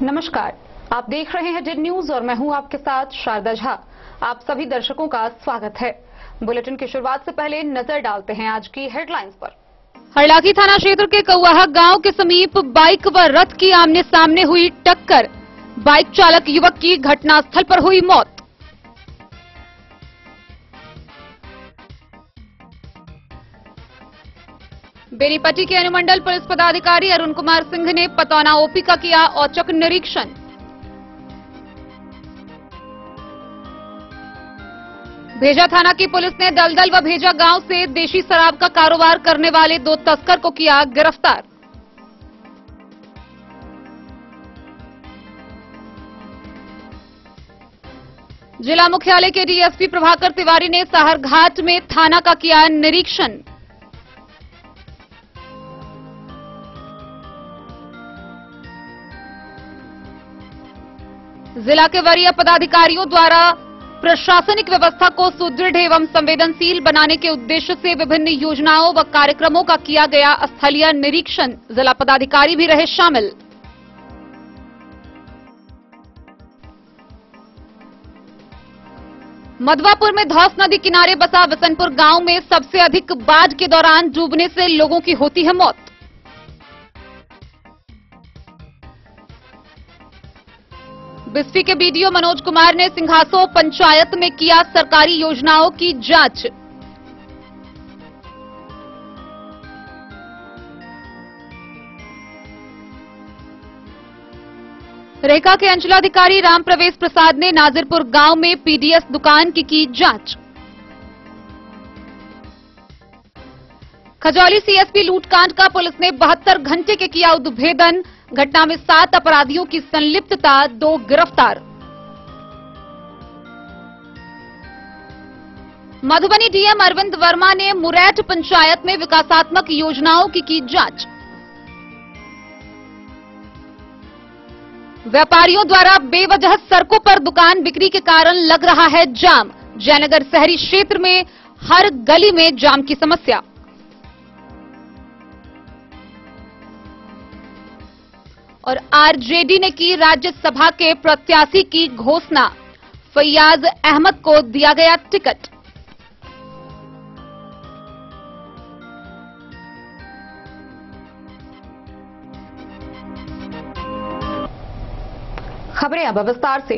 नमस्कार, आप देख रहे हैं डिड न्यूज और मैं हूं आपके साथ शारदा झा। आप सभी दर्शकों का स्वागत है। बुलेटिन की शुरुआत से पहले नजर डालते हैं आज की हेडलाइंस पर। हरलाखी थाना क्षेत्र के कौआहा गांव के समीप बाइक व रथ की आमने सामने हुई टक्कर, बाइक चालक युवक की घटनास्थल पर हुई मौत। बेनीपट्टी के अनुमंडल पुलिस पदाधिकारी अरुण कुमार सिंह ने पतौना ओपी का किया औचक निरीक्षण। भेजा थाना की पुलिस ने दलदल व भेजा गांव से देशी शराब का कारोबार करने वाले 2 तस्कर को किया गिरफ्तार। जिला मुख्यालय के डीएसपी प्रभाकर तिवारी ने साहरघाट में थाना का किया निरीक्षण। जिला के वरीय पदाधिकारियों द्वारा प्रशासनिक व्यवस्था को सुदृढ़ एवं संवेदनशील बनाने के उद्देश्य से विभिन्न योजनाओं व कार्यक्रमों का किया गया स्थलीय निरीक्षण। जिला पदाधिकारी भी रहे शामिल। मधवापुर में धौस नदी किनारे बसा बिसनपुर गांव में सबसे अधिक बाढ़ के दौरान डूबने से लोगों की होती है मौत। बिस्फी के बीडीओ मनोज कुमार ने सिंघासो पंचायत में किया सरकारी योजनाओं की जांच। रेखा के अंचलाधिकारी राम प्रवेश प्रसाद ने नाजिरपुर गांव में पीडीएस दुकान की जांच। खजौली सीएसपी लूटकांड का पुलिस ने 72 घंटे के किया उद्भेदन। घटना में 7 अपराधियों की संलिप्तता, 2 गिरफ्तार। मधुबनी डीएम अरविंद वर्मा ने मुरैठ पंचायत में विकासात्मक योजनाओं की जांच। व्यापारियों द्वारा बेवजह सड़कों पर दुकान बिक्री के कारण लग रहा है जाम। जयनगर शहरी क्षेत्र में हर गली में जाम की समस्या। और आरजेडी ने की राज्यसभा के प्रत्याशी की घोषणा, फैयाज अहमद को दिया गया टिकट। खबरें अब विस्तार से।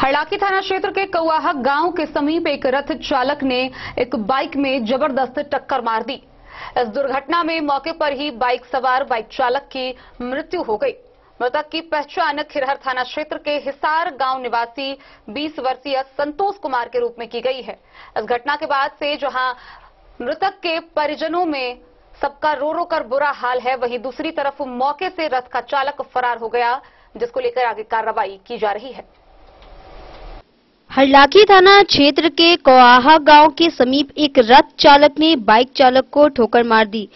हरलाखी थाना क्षेत्र के कौआहा गांव के समीप एक रथ चालक ने एक बाइक में जबरदस्त टक्कर मार दी। इस दुर्घटना में मौके पर ही बाइक सवार बाइक चालक की मृत्यु हो गई। मृतक की पहचान खिरहर थाना क्षेत्र के हिसार गांव निवासी 20 वर्षीय संतोष कुमार के रूप में की गई है। इस घटना के बाद से जहां मृतक के परिजनों में सबका रो रो कर बुरा हाल है, वहीं दूसरी तरफ मौके से रथ का चालक फरार हो गया, जिसको लेकर आगे कार्रवाई की जा रही है। हरलाखी थाना क्षेत्र के कौआहा गांव के समीप एक रथ चालक ने बाइक चालक को ठोकर मार दी,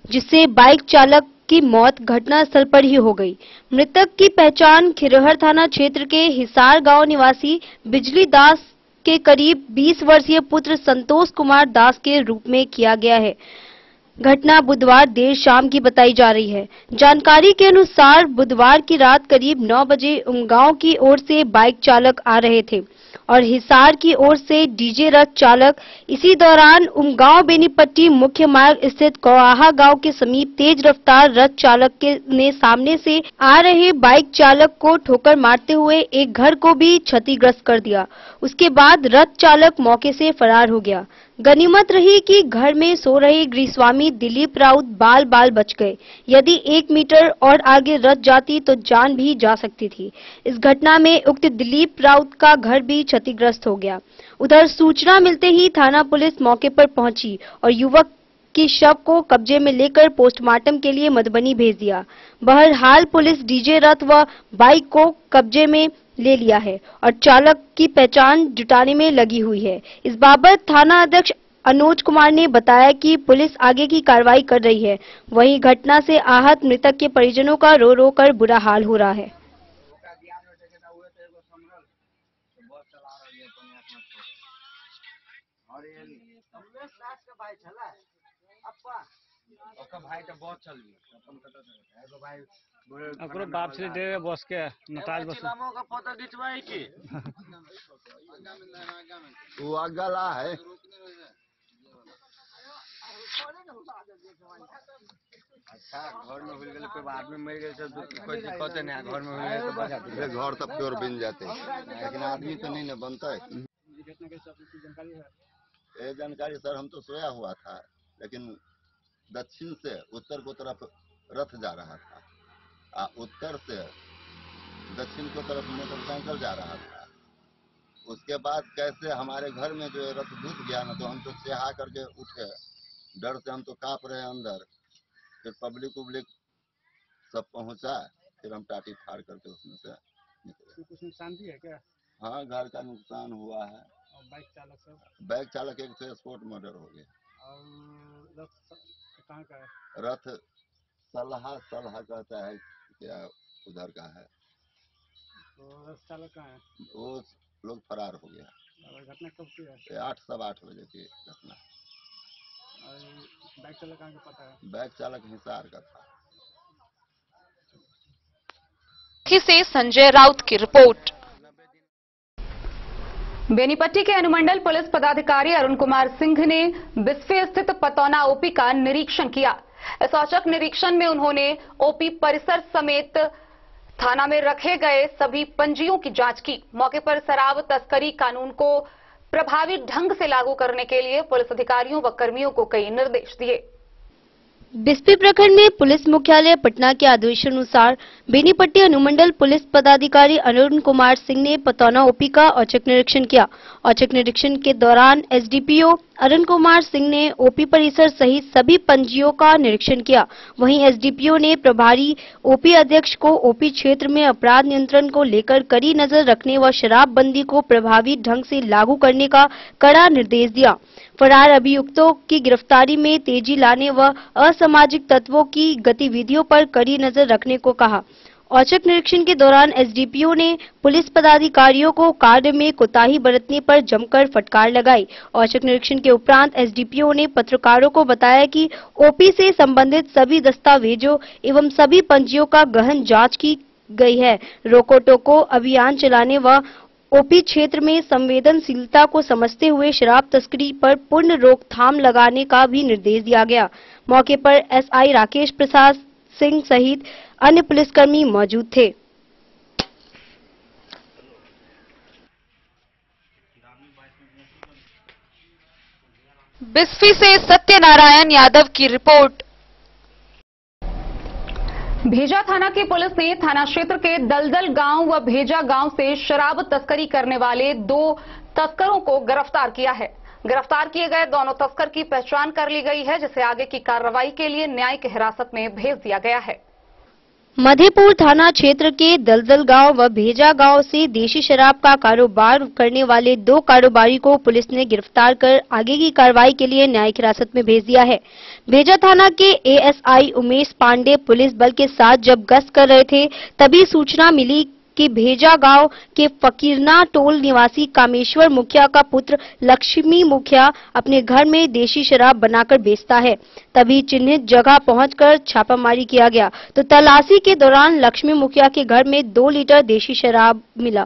जिससे बाइक चालक की मौत घटनास्थल पर ही हो गई। मृतक की पहचान खिरहर थाना क्षेत्र के हिसार गांव निवासी बिजली दास के करीब 20 वर्षीय पुत्र संतोष कुमार दास के रूप में किया गया है। घटना बुधवार देर शाम की बताई जा रही है। जानकारी के अनुसार बुधवार की रात करीब 9 बजे उमगांव की ओर से बाइक चालक आ रहे थे और हिसार की ओर से डीजे रथ चालक। इसी दौरान उमगांव बेनीपट्टी मुख्य मार्ग स्थित कौआहा गांव के समीप तेज रफ्तार रथ चालक ने सामने से आ रहे बाइक चालक को ठोकर मारते हुए एक घर को भी क्षतिग्रस्त कर दिया। उसके बाद रथ चालक मौके से फरार हो गया। गनीमत रही कि घर में सो रहे गृहस्वामी दिलीप राउत बाल बाल बच गए। यदि 1 मीटर और आगे रथ जाती तो जान भी जा सकती थी। इस घटना में उक्त दिलीप राउत का घर भी क्षतिग्रस्त हो गया। उधर सूचना मिलते ही थाना पुलिस मौके पर पहुंची और युवक की शव को कब्जे में लेकर पोस्टमार्टम के लिए मधुबनी भेज दिया। बहरहाल पुलिस डीजे रथ व बाइक को कब्जे में ले लिया है और चालक की पहचान जुटाने में लगी हुई है। इस बाबत थाना अध्यक्ष अनुज कुमार ने बताया कि पुलिस आगे की कार्रवाई कर रही है। वहीं घटना से आहत मृतक के परिजनों का रो रो कर बुरा हाल हो रहा है। ओका भाई तो बहुत चल भी अपन कता है एगो भाई बोले ओकरो बाप से दे बस के नताज बस चिलामो का फोटो खिंचवाई की वो अगला है। अच्छा घर में मिल गए कोई आदमी मर गए तो कोई दिक्कत नहीं घर में मिल गए तो बचा ये घर तक प्योर बन जाते हैं, लेकिन आदमी तो नहीं न बनता है। ये जानकारी सर हम तो सोया हुआ था, लेकिन दक्षिण से उत्तर को तरफ रथ जा रहा था, उत्तर से दक्षिण को तरफ मोटरसाइकिल जा रहा था। उसके बाद कैसे हमारे घर में जो रथ घुस गया ना, तो हम तो चेहा करके उठे, डर से हम तो कांप रहे अंदर। फिर पब्लिक उब्लिक सब पहुंचा, फिर हम टाटी फाड़ करके उसमें से निकले। कुछ नुकसान भी है क्या? हाँ, घर का नुकसान हुआ है। और बाइक चालक एक तो स्पोर्ट मर्डर हो गया। और रथ कहाँ का है? रथ सलहा कहता है क्या, उधर का है। तो रथ चालक कहाँ है? वो लोग फरार हो गया। और घटना कब की है? 8-8:15 बजे की घटना। और बाइक चालक कहाँ का पता है? बाइक चालक हिसार का था। से संजय राउत की रिपोर्ट। बेनीपट्टी के अनुमंडल पुलिस पदाधिकारी अरुण कुमार सिंह ने बिस्फे स्थित पतौना ओपी का निरीक्षण किया। इस औचक निरीक्षण में उन्होंने ओपी परिसर समेत थाना में रखे गए सभी पंजियों की जांच की। मौके पर शराब तस्करी कानून को प्रभावी ढंग से लागू करने के लिए पुलिस अधिकारियों व कर्मियों को कई निर्देश दिए। बिस्फी प्रखंड में पुलिस मुख्यालय पटना के आदेशानुसार बेनीपट्टी अनुमंडल पुलिस पदाधिकारी अरुण कुमार सिंह ने पतौना ओपी का औचक निरीक्षण किया। औचक निरीक्षण के दौरान एसडीपीओ अरुण कुमार सिंह ने ओपी परिसर सहित सभी पंजियों का निरीक्षण किया। वहीं एसडीपीओ ने प्रभारी ओपी अध्यक्ष को ओपी क्षेत्र में अपराध नियंत्रण को लेकर कड़ी नजर रखने व शराबबंदी को प्रभावी ढंग से लागू करने का कड़ा निर्देश दिया। फरार अभियुक्तों की गिरफ्तारी में तेजी लाने व असामाजिक तत्वों की गतिविधियों पर कड़ी नजर रखने को कहा। औचक निरीक्षण के दौरान एसडीपीओ ने पुलिस पदाधिकारियों को कार्य में कोताही बरतने पर जमकर फटकार लगाई। औचक निरीक्षण के उपरांत एसडीपीओ ने पत्रकारों को बताया कि ओपी से संबंधित सभी दस्तावेजों एवं सभी पंजियों का गहन जांच की गई है। रोको टोको अभियान चलाने व ओपी क्षेत्र में संवेदनशीलता को समझते हुए शराब तस्करी पर पूर्ण रोकथाम लगाने का भी निर्देश दिया गया। मौके पर एसआई राकेश प्रसाद सिंह सहित अन्य पुलिसकर्मी मौजूद थे। बिस्फी से सत्यनारायण यादव की रिपोर्ट। भेजा थाना की पुलिस ने थाना क्षेत्र के दलदल गांव व भेजा गांव से शराब तस्करी करने वाले 2 तस्करों को गिरफ्तार किया है। गिरफ्तार किए गए दोनों तस्कर की पहचान कर ली गई है, जिसे आगे की कार्रवाई के लिए न्यायिक हिरासत में भेज दिया गया है। मधेपुर थाना क्षेत्र के दलदल गांव व भेजा गांव से देशी शराब का कारोबार करने वाले 2 कारोबारी को पुलिस ने गिरफ्तार कर आगे की कार्रवाई के लिए न्यायिक हिरासत में भेज दिया है। भेजा थाना के एएसआई उमेश पांडे पुलिस बल के साथ जब गश्त कर रहे थे, तभी सूचना मिली कि भेजा गांव के फकीरना टोल निवासी कामेश्वर मुखिया का पुत्र लक्ष्मी मुखिया अपने घर में देशी शराब बनाकर बेचता है। तभी चिन्हित जगह पहुंचकर छापामारी किया गया तो तलाशी के दौरान लक्ष्मी मुखिया के घर में 2 लीटर देशी शराब मिला।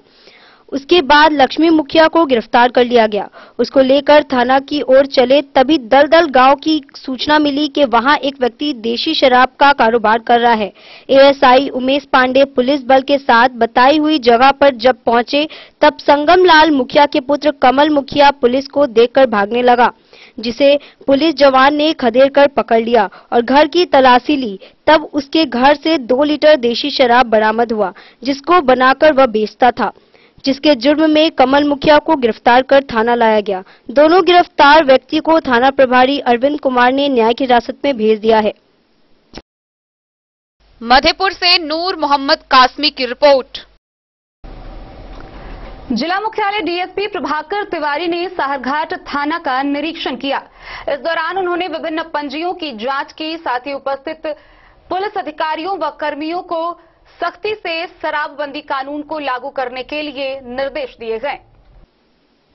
उसके बाद लक्ष्मी मुखिया को गिरफ्तार कर लिया गया। उसको लेकर थाना की ओर चले, तभी दलदल गांव की सूचना मिली कि वहां एक व्यक्ति देशी शराब का कारोबार कर रहा है। एएसआई उमेश पांडे पुलिस बल के साथ बताई हुई जगह पर जब पहुंचे, तब संगम लाल मुखिया के पुत्र कमल मुखिया पुलिस को देखकर भागने लगा, जिसे पुलिस जवान ने खदेड़ कर पकड़ लिया और घर की तलाशी ली। तब उसके घर से 2 लीटर देशी शराब बरामद हुआ, जिसको बनाकर वह बेचता था, जिसके जुर्म में कमल मुखिया को गिरफ्तार कर थाना लाया गया। दोनों गिरफ्तार व्यक्ति को थाना प्रभारी अरविंद कुमार ने न्यायिक हिरासत में भेज दिया है। मधेपुर से नूर मोहम्मद कासमी की रिपोर्ट। जिला मुख्यालय डीएसपी प्रभाकर तिवारी ने साहरघाट थाना का निरीक्षण किया। इस दौरान उन्होंने विभिन्न पंजियों की जांच की, साथ ही उपस्थित पुलिस अधिकारियों व कर्मियों को सख्ती से शराबबंदी कानून को लागू करने के लिए निर्देश दिए गए।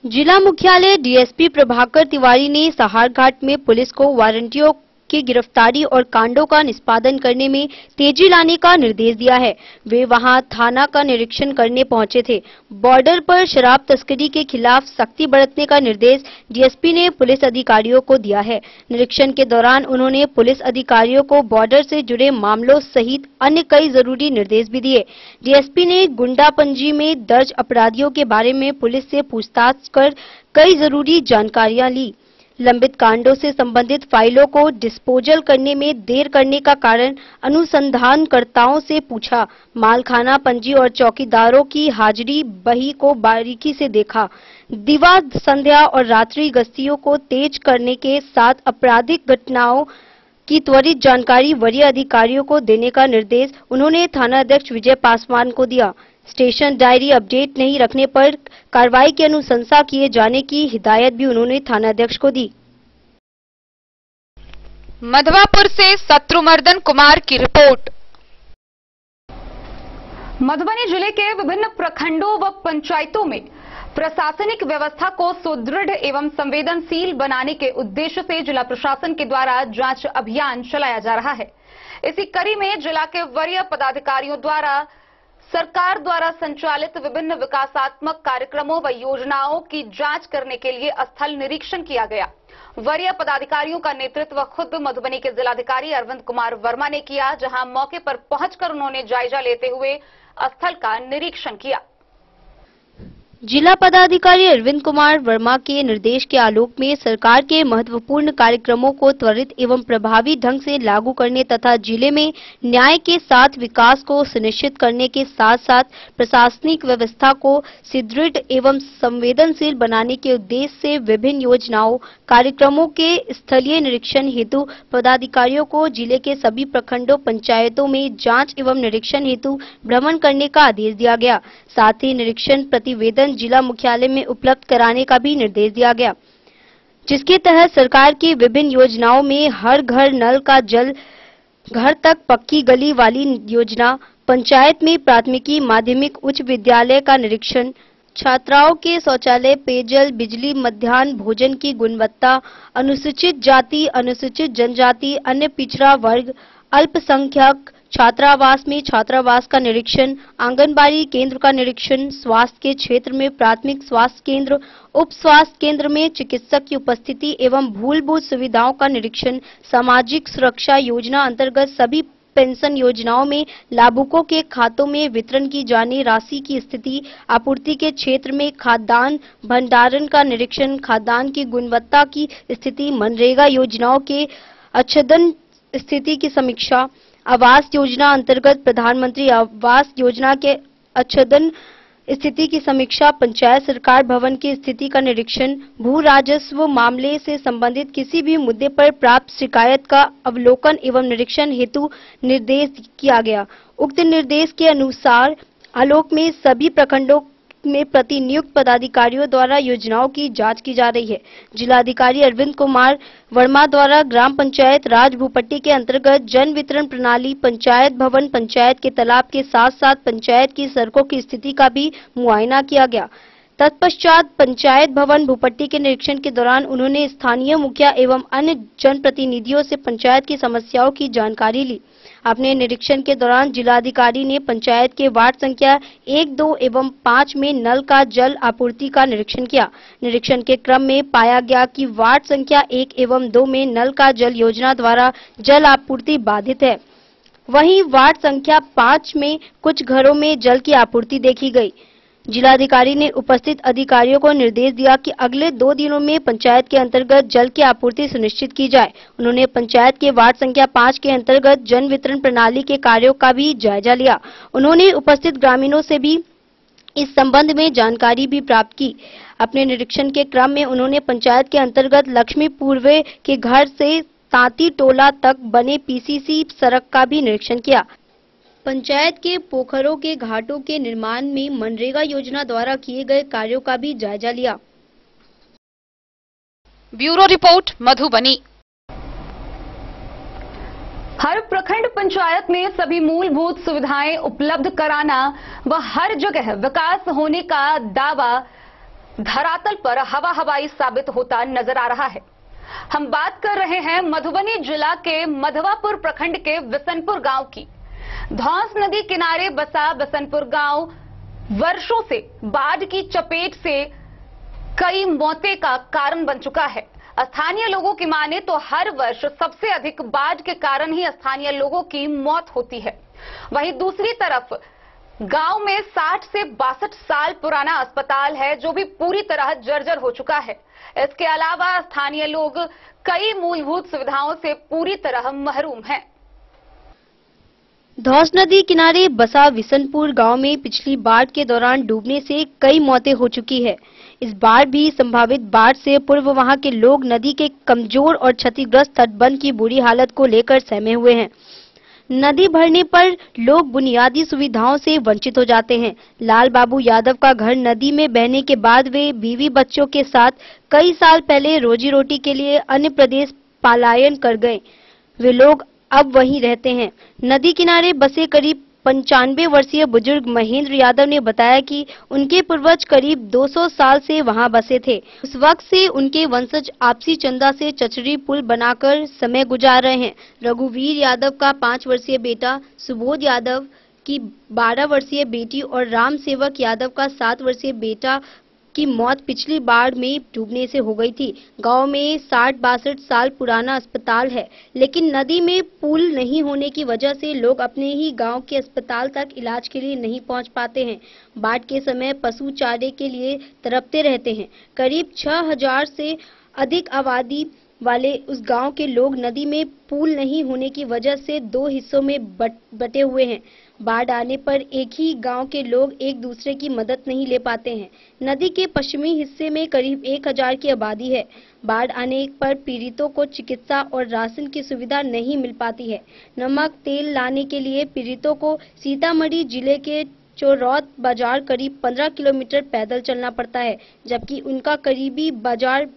जिला मुख्यालय डीएसपी प्रभाकर तिवारी ने साहरघाट में पुलिस को वारंटियों की गिरफ्तारी और कांडों का निष्पादन करने में तेजी लाने का निर्देश दिया है। वे वहां थाना का निरीक्षण करने पहुंचे थे। बॉर्डर पर शराब तस्करी के खिलाफ सख्ती बरतने का निर्देश डीएसपी ने पुलिस अधिकारियों को दिया है। निरीक्षण के दौरान उन्होंने पुलिस अधिकारियों को बॉर्डर से जुड़े मामलों सहित अन्य कई जरूरी निर्देश भी दिए। डीएसपी ने गुंडापंजी में दर्ज अपराधियों के बारे में पुलिस से पूछताछ कर कई जरूरी जानकारियां ली। लंबित कांडों से संबंधित फाइलों को डिस्पोजल करने में देर करने का कारण अनुसंधानकर्ताओं से पूछा। मालखाना पंजी और चौकीदारों की हाजिरी बही को बारीकी से देखा। दिवा, संध्या और रात्रि गश्तियों को तेज करने के साथ आपराधिक घटनाओं की त्वरित जानकारी वरीय अधिकारियों को देने का निर्देश उन्होंने थानाध्यक्ष विजय पासवान को दिया। स्टेशन डायरी अपडेट नहीं रखने पर कार्रवाई की अनुशंसा किए जाने की हिदायत भी उन्होंने थानाध्यक्ष को दी। मधवापुर से शत्रुमर्दन कुमार की रिपोर्ट। मधुबनी जिले के विभिन्न प्रखंडों व पंचायतों में प्रशासनिक व्यवस्था को सुदृढ़ एवं संवेदनशील बनाने के उद्देश्य से जिला प्रशासन के द्वारा जांच अभियान चलाया जा रहा है। इसी कड़ी में जिला के वरीय पदाधिकारियों द्वारा सरकार द्वारा संचालित विभिन्न विकासात्मक कार्यक्रमों व योजनाओं की जांच करने के लिए स्थल निरीक्षण किया गया। वरीय पदाधिकारियों का नेतृत्व खुद मधुबनी के जिलाधिकारी अरविंद कुमार वर्मा ने किया, जहां मौके पर पहुंचकर उन्होंने जायजा लेते हुए स्थल का निरीक्षण किया। जिला पदाधिकारी अरविंद कुमार वर्मा के निर्देश के आलोक में सरकार के महत्वपूर्ण कार्यक्रमों को त्वरित एवं प्रभावी ढंग से लागू करने तथा जिले में न्याय के साथ विकास को सुनिश्चित करने के साथ साथ प्रशासनिक व्यवस्था को सुदृढ़ एवं संवेदनशील बनाने के उद्देश्य से विभिन्न योजनाओं कार्यक्रमों के स्थलीय निरीक्षण हेतु पदाधिकारियों को जिले के सभी प्रखंडों पंचायतों में जाँच एवं निरीक्षण हेतु भ्रमण करने का आदेश दिया गया। साथ ही निरीक्षण प्रतिवेदन जिला मुख्यालय में उपलब्ध कराने का भी निर्देश दिया गया, जिसके तहत सरकार की विभिन्न योजनाओं में हर घर नल का जल, घर तक पक्की गली वाली योजना, पंचायत में प्राथमिकी माध्यमिक उच्च विद्यालय का निरीक्षण, छात्राओं के शौचालय, पेयजल, बिजली, मध्याह्न भोजन की गुणवत्ता, अनुसूचित जाति, अनुसूचित जनजाति, अन्य पिछड़ा वर्ग, अल्पसंख्यक छात्रावास में छात्रावास का निरीक्षण, आंगनबाड़ी केंद्र का निरीक्षण, स्वास्थ्य के क्षेत्र में प्राथमिक स्वास्थ्य केंद्र, उप स्वास्थ्य केंद्र में चिकित्सक की उपस्थिति एवं मूलभूत सुविधाओं का निरीक्षण, सामाजिक सुरक्षा योजना अंतर्गत सभी पेंशन योजनाओं में लाभुकों के खातों में वितरण की जाने राशि की स्थिति, आपूर्ति के क्षेत्र में खाद्यान्न भंडारण का निरीक्षण, खाद्यान्न की गुणवत्ता की स्थिति, मनरेगा योजनाओं के अच्छेदन स्थिति की समीक्षा, आवास योजना अंतर्गत प्रधानमंत्री आवास योजना के अच्छेदन स्थिति की समीक्षा, पंचायत सरकार भवन की स्थिति का निरीक्षण, भू राजस्व मामले से संबंधित किसी भी मुद्दे पर प्राप्त शिकायत का अवलोकन एवं निरीक्षण हेतु निर्देश किया गया। उक्त निर्देश के अनुसार आलोक में सभी प्रखंडों में प्रतिनियुक्त पदाधिकारियों द्वारा योजनाओं की जांच की जा रही है। जिलाधिकारी अरविंद कुमार वर्मा द्वारा ग्राम पंचायत राज भूपट्टी के अंतर्गत जन वितरण प्रणाली, पंचायत भवन, पंचायत के तालाब के साथ साथ पंचायत की सड़कों की स्थिति का भी मुआयना किया गया। तत्पश्चात पंचायत भवन भूपट्टी के निरीक्षण के दौरान उन्होंने स्थानीय मुखिया एवं अन्य जनप्रतिनिधियों से पंचायत की समस्याओं की जानकारी ली। अपने निरीक्षण के दौरान जिलाधिकारी ने पंचायत के वार्ड संख्या 1, 2 एवं 5 में नल का जल आपूर्ति का निरीक्षण किया। निरीक्षण के क्रम में पाया गया कि वार्ड संख्या 1 एवं 2 में नल का जल योजना द्वारा जल आपूर्ति बाधित है। वहीं वार्ड संख्या 5 में कुछ घरों में जल की आपूर्ति देखी गई। जिलाधिकारी ने उपस्थित अधिकारियों को निर्देश दिया कि अगले 2 दिनों में पंचायत के अंतर्गत जल की आपूर्ति सुनिश्चित की जाए। उन्होंने पंचायत के वार्ड संख्या 5 के अंतर्गत जन वितरण प्रणाली के कार्यों का भी जायजा लिया। उन्होंने उपस्थित ग्रामीणों से भी इस संबंध में जानकारी भी प्राप्त की। अपने निरीक्षण के क्रम में उन्होंने पंचायत के अंतर्गत लक्ष्मी पूर्वे के घर से तांती टोला तक बने पीसीसी सड़क का भी निरीक्षण किया। पंचायत के पोखरों के घाटों के निर्माण में मनरेगा योजना द्वारा किए गए कार्यों का भी जायजा लिया। Bureau report, Madhubani. हर प्रखंड पंचायत में सभी मूलभूत सुविधाएं उपलब्ध कराना व हर जगह विकास होने का दावा धरातल पर हवा हवाई साबित होता नजर आ रहा है। हम बात कर रहे हैं मधुबनी जिला के मधवापुर प्रखंड के बिसनपुर गांव की। धौंस नदी किनारे बसा बिसनपुर गांव वर्षों से बाढ़ की चपेट से कई मौतें का कारण बन चुका है। स्थानीय लोगों की माने तो हर वर्ष सबसे अधिक बाढ़ के कारण ही स्थानीय लोगों की मौत होती है। वहीं दूसरी तरफ गांव में 60 से 62 साल पुराना अस्पताल है जो भी पूरी तरह जर्जर हो चुका है। इसके अलावा स्थानीय लोग कई मूलभूत सुविधाओं से पूरी तरह महरूम हैं। धौंस नदी किनारे बसा बिसनपुर गांव में पिछली बाढ़ के दौरान डूबने से कई मौतें हो चुकी है। इस बार भी संभावित बाढ़ से पूर्व वहां के लोग नदी के कमजोर और क्षतिग्रस्त तटबंध की बुरी हालत को लेकर सहमे हुए हैं। नदी भरने पर लोग बुनियादी सुविधाओं से वंचित हो जाते हैं। लाल बाबू यादव का घर नदी में बहने के बाद वे बीवी बच्चों के साथ कई साल पहले रोजी रोटी के लिए अन्य प्रदेश पलायन कर गए। वे लोग अब वहीं रहते हैं। नदी किनारे बसे करीब 95 वर्षीय बुजुर्ग महेंद्र यादव ने बताया कि उनके पूर्वज करीब 200 साल से वहां बसे थे। उस वक्त से उनके वंशज आपसी चंदा से चचरी पुल बनाकर समय गुजार रहे हैं। रघुवीर यादव का 5 वर्षीय बेटा, सुबोध यादव की 12 वर्षीय बेटी और राम सेवक यादव का 7 वर्षीय बेटा की मौत पिछली बाढ़ में डूबने से हो गई थी। गांव में 60-62 साल पुराना अस्पताल है, लेकिन नदी में पुल नहीं होने की वजह से लोग अपने ही गांव के अस्पताल तक इलाज के लिए नहीं पहुंच पाते हैं। बाढ़ के समय पशु चारे के लिए तड़पते रहते हैं। करीब 6000 से अधिक आबादी वाले उस गांव के लोग नदी में पुल नहीं होने की वजह से 2 हिस्सों में बटे हुए हैं। बाढ़ आने पर एक ही गांव के लोग एक दूसरे की मदद नहीं ले पाते हैं। नदी के पश्चिमी हिस्से में करीब 1000 की आबादी है। बाढ़ आने पर पीड़ितों को चिकित्सा और राशन की सुविधा नहीं मिल पाती है। नमक तेल लाने के लिए पीड़ितों को सीतामढ़ी जिले के चोरौत बाजार करीब 15 किलोमीटर पैदल चलना पड़ता है, जबकि उनका करीबी बाजार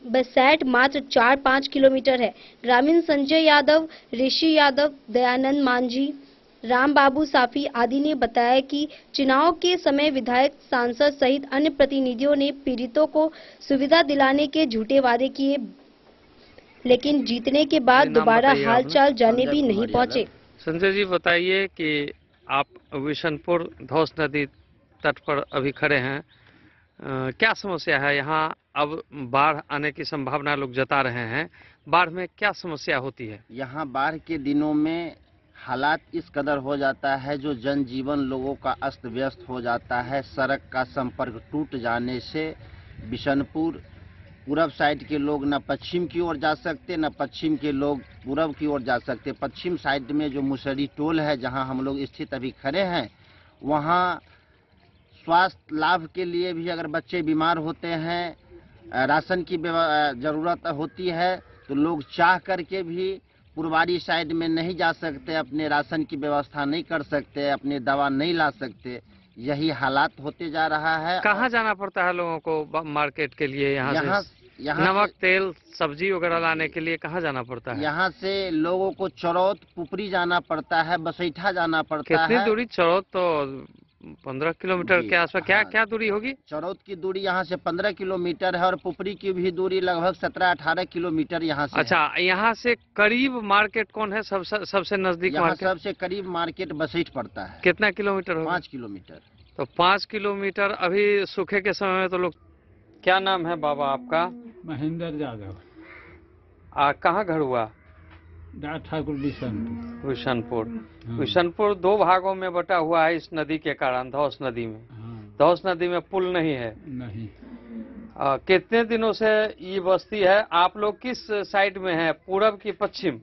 बसैट मात्र 4-5 किलोमीटर है। ग्रामीण संजय यादव, ऋषि यादव, दयानंद मांझी, राम बाबू साफी आदि ने बताया कि चुनाव के समय विधायक, सांसद सहित अन्य प्रतिनिधियों ने पीड़ितों को सुविधा दिलाने के झूठे वादे किए, लेकिन जीतने के बाद दोबारा हालचाल जाने भी नहीं पहुंचे। संजय जी, बताइए कि आप बिशनपुर धौंस नदी तट पर अभी खड़े हैं, क्या समस्या है यहाँ? अब बाढ़ आने की संभावना लोग जता रहे हैं, बाढ़ में क्या समस्या होती है? यहाँ बाढ़ के दिनों में हालात इस कदर हो जाता है जो जनजीवन लोगों का अस्त व्यस्त हो जाता है। सड़क का संपर्क टूट जाने से बिशनपुर पूरब साइड के लोग न पश्चिम की ओर जा सकते, न पश्चिम के लोग पूरब की ओर जा सकते। पश्चिम साइड में जो मुसरी टोल है, जहां हम लोग स्थित अभी खड़े हैं, वहां स्वास्थ्य लाभ के लिए भी अगर बच्चे बीमार होते हैं, राशन की जरूरत होती है, तो लोग चाह करके भी पूर्वारी साइड में नहीं जा सकते, अपने राशन की व्यवस्था नहीं कर सकते, अपने दवा नहीं ला सकते। यही हालात होते जा रहा है। कहाँ जाना पड़ता है लोगों को मार्केट के लिए? यहाँ नमक तेल सब्जी वगैरह लाने के लिए कहाँ जाना पड़ता है? यहाँ से लोगों को चरौत पुपरी जाना पड़ता है, बसैठा जाना पड़ता है। कितनी दूरी? चरौत तो 15 किलोमीटर के आसपास। क्या दूरी होगी? चरौत की दूरी यहाँ से 15 किलोमीटर है और पुपरी की भी दूरी लगभग 17-18 किलोमीटर यहाँ से। अच्छा, यहाँ से करीब मार्केट कौन है? सबसे नजदीक मार्केट? सबसे करीब मार्केट बसैठ पड़ता है। कितना किलोमीटर होगा? 5 किलोमीटर। तो 5 किलोमीटर अभी सूखे के समय में तो लोग। क्या नाम है बाबा आपका? महेंद्र यादव। कहाँ घर हुआ? ठाकुर बिशनपुर। बिशनपुर 2 भागों में बटा हुआ है इस नदी के कारण, धौंस नदी में। धौंस नदी में पुल नहीं है। नहीं। कितने दिनों से ये बस्ती है? आप लोग किस साइड में है, पूरब की पश्चिम?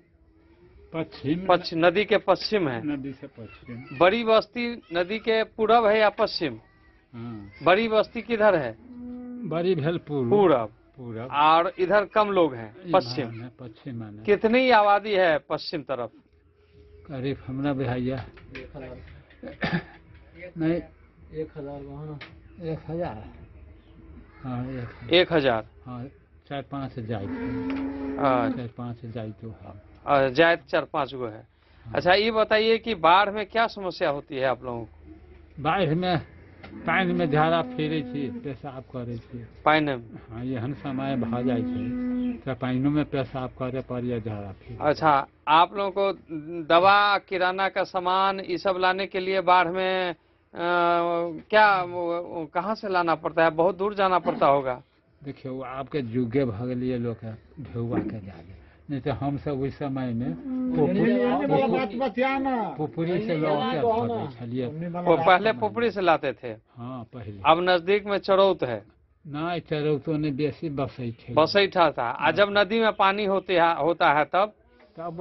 पश्चिम। नदी के पश्चिम है। नदी से पश्चिम। बड़ी बस्ती नदी के पूरब है या पश्चिम? बड़ी बस्ती किधर है? बड़ी भेलपुर पूरब। और इधर कम लोग हैं पश्चिम। कितनी आबादी है पश्चिम तरफ? करीब हमरा भैया नहीं 1000। हाँ 1000। हाँ 4-5 जाए। 4-5 जाए तो हाँ जाए 4-5 गो है। अच्छा, ये बताइए कि बाढ़ में क्या समस्या होती है आप लोगों को? बाढ़ में पानि में झाड़ा फेरै छी, पेशाब करै छी। पानी में? हाँ, एहन समय भ जाइ छै तो पानियों में पेशाब करे पड़िए, झाड़ा फेरे। अच्छा, आप लोगों को दवा, किराना का सामान ये सब लाने के लिए बाढ़ में कहाँ से लाना पड़ता है? बहुत दूर जाना पड़ता होगा। देखियो, आपके जुगे भ गेलिए लोग ढेउआ के जाले, नहीं तो हम सब उस समय में पुपरी से लौटे छलिए। वो पहले पुपरी से लाते थे? हाँ, पहले। अब नजदीक में चरौत है? नहीं, चरौतो ने बेसी बसैठा था। आ जब नदी में पानी होता है तब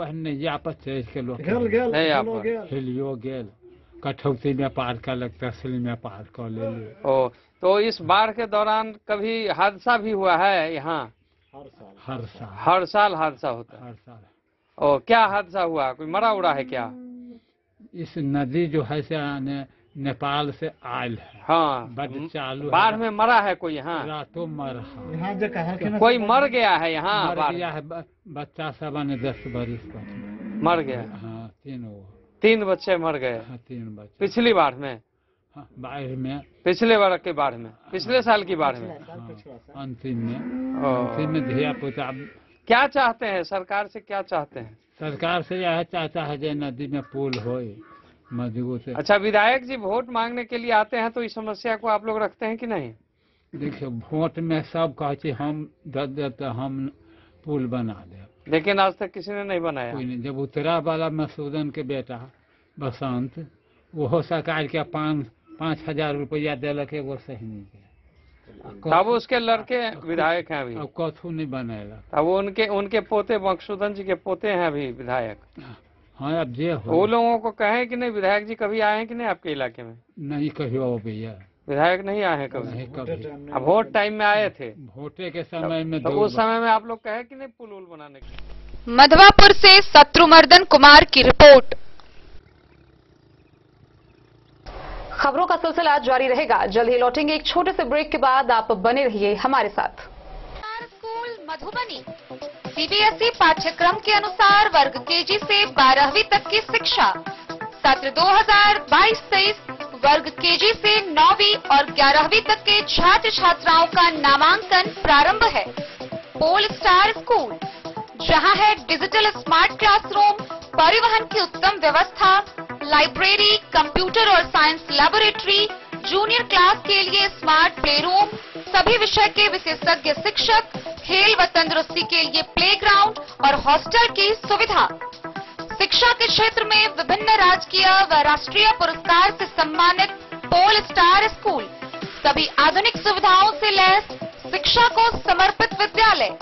नैया पर चढ़ के लोग हेलियो गेल, कठौती में पार कर, तहसील में पार कर ले। ओ, तो इस बाढ़ के दौरान कभी हादसा भी हुआ है यहाँ? हर साल हादसा होता है? हर साल। ओ, क्या हादसा हुआ? कोई मरा उड़ा है क्या? इस नदी जो है से नेपाल से आयल है। हाँ, चालू बाढ़ में मरा है कोई यहाँ? रातों मरा। कोई मर गया है यहाँ? मर गया है बच्चा सब, 10 बरिस का मर गया। हाँ, 3 बच्चे मर गए। हाँ, 3 बच्चे पिछली बाढ़ में? हाँ, बाढ़ में, पिछले बार के बाढ़ में, पिछले साल की बाढ़ में। हाँ, अंतिम में धिया पुता। क्या चाहते हैं सरकार से? क्या चाहते हैं? सरकार से यह चाहता है कि नदी में पुल हो मजबूत। अच्छा, विधायक जी वोट मांगने के लिए आते हैं तो इस समस्या को आप लोग रखते हैं कि नहीं? देखिए, वोट में सब कहते हम दे तो हम पुल बना दे, लेकिन आज तक किसी ने नहीं बनाया। कोई नहीं। जब उत्तरा वाला मसूदन के बेटा बसंत, वो सरकार के 5,000 रुपया दिलक, एगो सही नहीं के। तब उसके लड़के विधायक हैं अभी? अब कथू नहीं बनेगा। अब उनके पोते मकसूदन जी के पोते हैं अभी विधायक। हाँ, अब जे हो। वो लोगों को कहें कि नहीं, विधायक जी कभी आए हैं कि नहीं आपके इलाके में? नहीं, कहियो भैया, विधायक नहीं आए हैं कभी? नहीं, कभी। अब वोट टाइम में आए थे? वोटे के समय में। तो उस समय में आप लोग कहे कि नहीं पुल बनाने के? मधवापुर से शत्रुमर्दन कुमार की रिपोर्ट। खबरों का सिलसिला जारी रहेगा, जल्द ही लौटेंगे एक छोटे से ब्रेक के बाद। आप बने रहिए हमारे साथ। स्कूल मधुबनी सीबीएसई पाठ्यक्रम के अनुसार वर्ग केजी से 12वीं तक की शिक्षा। सत्र 2022-23 वर्ग केजी से 9वीं और 11वीं तक के छात्र छात्राओं का नामांकन प्रारंभ है। पोल स्टार स्कूल, जहां है डिजिटल स्मार्ट क्लासरूम, परिवहन की उत्तम व्यवस्था, लाइब्रेरी, कंप्यूटर और साइंस लैबोरेटरी, जूनियर क्लास के लिए स्मार्ट प्ले रूम, सभी विषय के विशेषज्ञ शिक्षक, खेल व तंदुरुस्ती के लिए प्लेग्राउंड और हॉस्टल की सुविधा। शिक्षा के क्षेत्र में विभिन्न राजकीय व राष्ट्रीय पुरस्कार से सम्मानित पोल स्टार स्कूल, सभी आधुनिक सुविधाओं से लैस शिक्षा को समर्पित विद्यालय,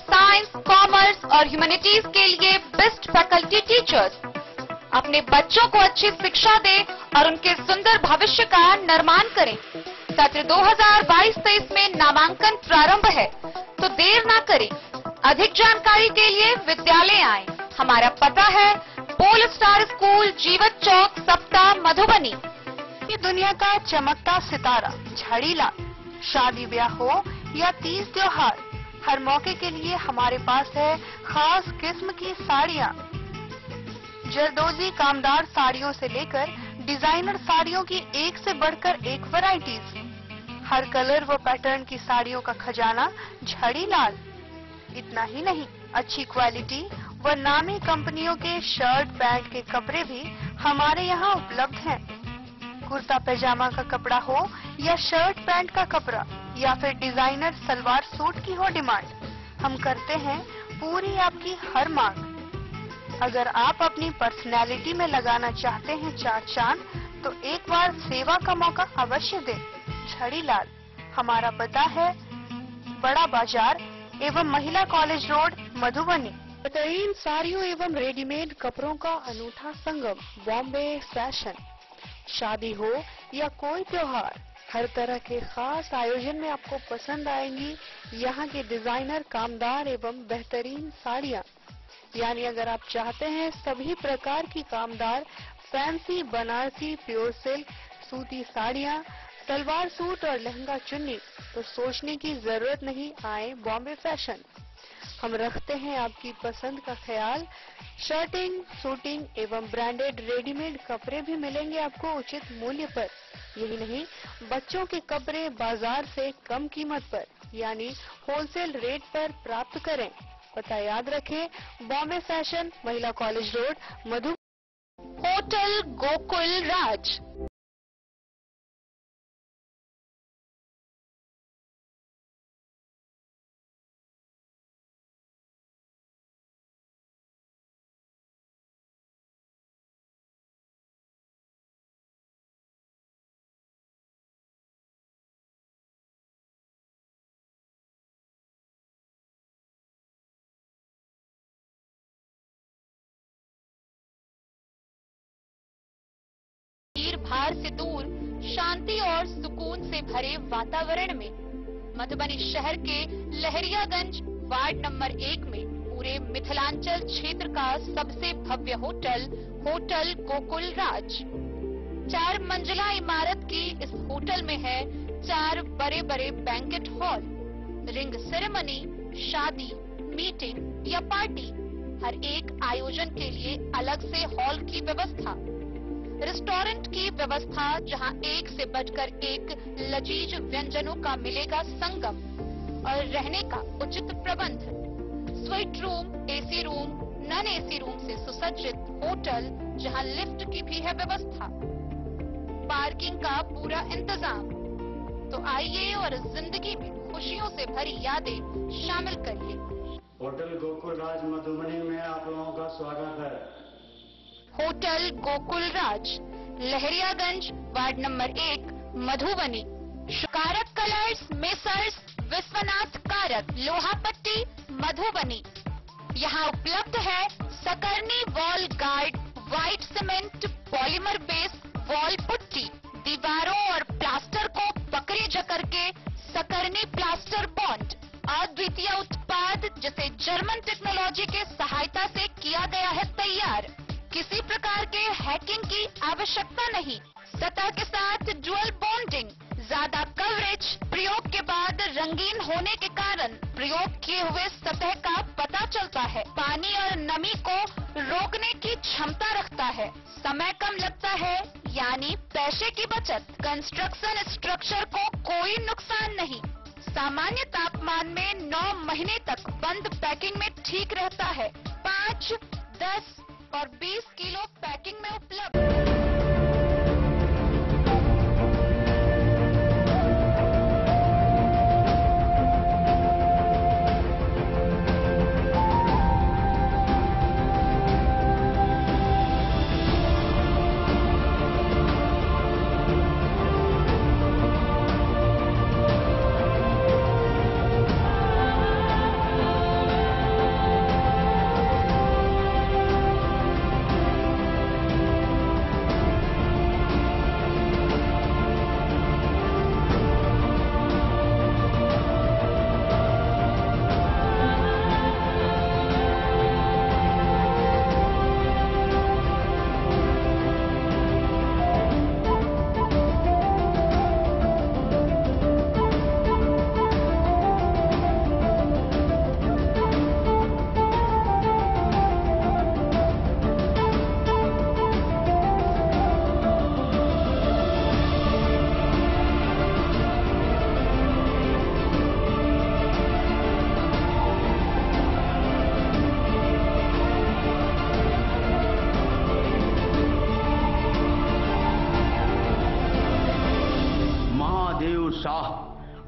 साइंस, कॉमर्स और ह्यूमैनिटीज के लिए बेस्ट फैकल्टी टीचर्स। अपने बच्चों को अच्छी शिक्षा दें और उनके सुंदर भविष्य का निर्माण करें। सत्र 2022-23 में नामांकन प्रारंभ है, तो देर ना करें। अधिक जानकारी के लिए विद्यालय आएं। हमारा पता है पोल स्टार स्कूल, जीवत चौक, सप्ताह, मधुबनी। ये दुनिया का चमकता सितारा झाड़ीलाल। शादी ब्याह हो या तीज त्योहार, हर मौके के लिए हमारे पास है खास किस्म की साड़ियाँ। जरदोजी कामदार साड़ियों से लेकर डिजाइनर साड़ियों की एक से बढ़कर एक वैरायटीज। हर कलर व पैटर्न की साड़ियों का खजाना झाड़ीलाल। इतना ही नहीं, अच्छी क्वालिटी व नामी कंपनियों के शर्ट पैंट के कपड़े भी हमारे यहाँ उपलब्ध हैं। कुर्ता पैजामा का कपड़ा हो या शर्ट पैंट का कपड़ा या फिर डिजाइनर सलवार सूट की हो डिमांड, हम करते हैं पूरी आपकी हर मांग। अगर आप अपनी पर्सनैलिटी में लगाना चाहते हैं 4 चांद, तो एक बार सेवा का मौका अवश्य दें। झाड़ीलाल, हमारा पता है बड़ा बाजार एवं महिला कॉलेज रोड, मधुबनी। बेहतरीन साड़ियों एवं रेडीमेड कपड़ों का अनूठा संगम, बॉम्बे फैशन। शादी हो या कोई त्योहार, हर तरह के खास आयोजन में आपको पसंद आएंगी यहाँ के डिजाइनर, कामदार एवं बेहतरीन साड़ियाँ। यानी अगर आप चाहते हैं सभी प्रकार की कामदार, फैंसी, बनारसी, प्योर सिल्क, सूती साड़ियाँ, सलवार सूट और लहंगा चुन्नी, तो सोचने की जरूरत नहीं, आए बॉम्बे फैशन। हम रखते हैं आपकी पसंद का ख्याल। शर्टिंग, सूटिंग एवं ब्रांडेड रेडीमेड कपड़े भी मिलेंगे आपको उचित मूल्य पर। यही नहीं, बच्चों के कपड़े बाजार से कम कीमत पर यानी होलसेल रेट पर प्राप्त करें। पता याद रखें, बॉम्बे फैशन, महिला कॉलेज रोड, मधु। होटल गोकुल राज। भार से दूर, शांति और सुकून से भरे वातावरण में मधुबनी शहर के लहरियागंज वार्ड नंबर 1 में पूरे मिथिलांचल क्षेत्र का सबसे भव्य होटल, होटल गोकुल राज। 4 मंजिला इमारत की इस होटल में है 4 बड़े बड़े बैंकेट हॉल, रिंग सेरेमनी, शादी, मीटिंग या पार्टी, हर एक आयोजन के लिए अलग से हॉल की व्यवस्था, रेस्टोरेंट की व्यवस्था जहां एक से बढ़कर एक लजीज व्यंजनों का मिलेगा संगम, और रहने का उचित प्रबंध, suite room, AC room, non AC room से सुसज्जित होटल जहां लिफ्ट की भी है व्यवस्था, पार्किंग का पूरा इंतजाम। तो आइए और जिंदगी में खुशियों से भरी यादें शामिल करिए। होटल गोकुल राज मधुबनी में आप लोगों का स्वागत है। होटल गोकुल राज, लहरियागंज वार्ड नंबर 1, मधुबनी। कारक कलर्स, मेसर्स विश्वनाथ कारक, लोहापट्टी, मधुबनी। यहाँ उपलब्ध है सकरनी wall guard, white cement, polymer base wall putty, दीवारों और प्लास्टर को पकड़े जकड़ के सकरनी प्लास्टर बॉन्ड, अद्वितीय उत्पाद जिसे जर्मन टेक्नोलॉजी के सहायता से किया गया है तैयार। किसी प्रकार के हैकिंग की आवश्यकता नहीं। सतह के साथ डुअल बॉन्डिंग, ज्यादा कवरेज, प्रयोग के बाद रंगीन होने के कारण प्रयोग किए हुए सतह का पता चलता है। पानी और नमी को रोकने की क्षमता रखता है। समय कम लगता है यानी पैसे की बचत। कंस्ट्रक्शन स्ट्रक्चर को कोई नुकसान नहीं। सामान्य तापमान में 9 महीने तक बंद पैकिंग में ठीक रहता है। 5, 10 और 20 किलो पैकिंग में उपलब्ध।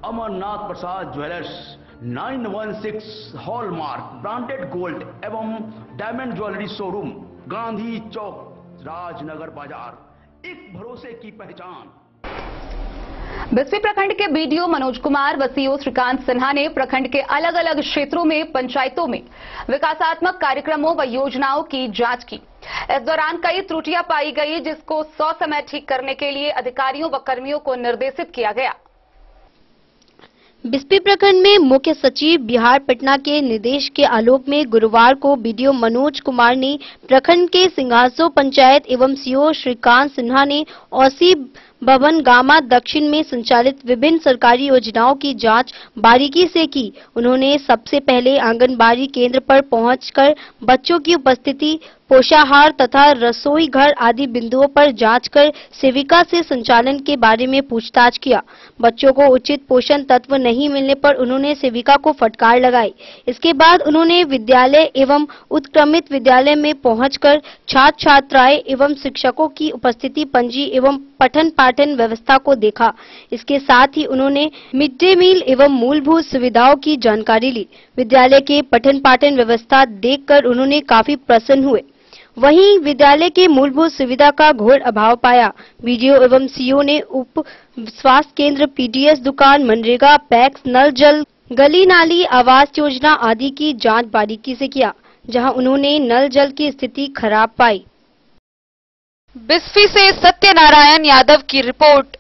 अमरनाथ प्रसाद ज्वेलर्स 916 हॉलमार्क ब्रांडेड गोल्ड एवं डायमंड ज्वेलरी शोरूम, गांधी चौक, राजनगर बाजार, एक भरोसे की पहचान। बिस्फी प्रखंड के बीडीओ मनोज कुमार व सीओ श्रीकांत सिन्हा ने प्रखंड के अलग अलग क्षेत्रों में पंचायतों में विकासात्मक कार्यक्रमों व योजनाओं की जांच की। इस दौरान कई त्रुटियां पाई गई, जिसको समय ठीक करने के लिए अधिकारियों व कर्मियों को निर्देशित किया गया। बिस्फी प्रखंड में मुख्य सचिव बिहार पटना के निर्देश के आलोक में गुरुवार को बीडीओ मनोज कुमार ने प्रखंड के सिंघासो पंचायत एवं सीओ श्रीकांत सिन्हा ने औसी भवन गामा दक्षिण में संचालित विभिन्न सरकारी योजनाओं की जांच बारीकी से की। उन्होंने सबसे पहले आंगनबाड़ी केंद्र पर पहुंचकर बच्चों की उपस्थिति, पोषाहार तथा रसोई घर आदि बिंदुओं पर जांच कर सेविका से संचालन के बारे में पूछताछ किया। बच्चों को उचित पोषण तत्व नहीं मिलने पर उन्होंने सेविका को फटकार लगाई। इसके बाद उन्होंने विद्यालय एवं उत्क्रमित विद्यालय में पहुंचकर छात्र छात्राएं एवं शिक्षकों की उपस्थिति पंजी एवं पठन पाठन व्यवस्था को देखा। इसके साथ ही उन्होंने मिड डे मील एवं मूलभूत सुविधाओं की जानकारी ली। विद्यालय के पठन पाठन व्यवस्था देखकर उन्होंने काफी प्रसन्न हुए। वहीं विद्यालय के मूलभूत सुविधा का घोर अभाव पाया। बीडीओ एवं सीओ ने उप स्वास्थ्य केंद्र, पीडीएस दुकान, मनरेगा, पैक्स, नल जल, गली नाली, आवास योजना आदि की जांच बारीकी से किया, जहां उन्होंने नल जल की स्थिति खराब पाई। बिस्फी से सत्यनारायण यादव की रिपोर्ट।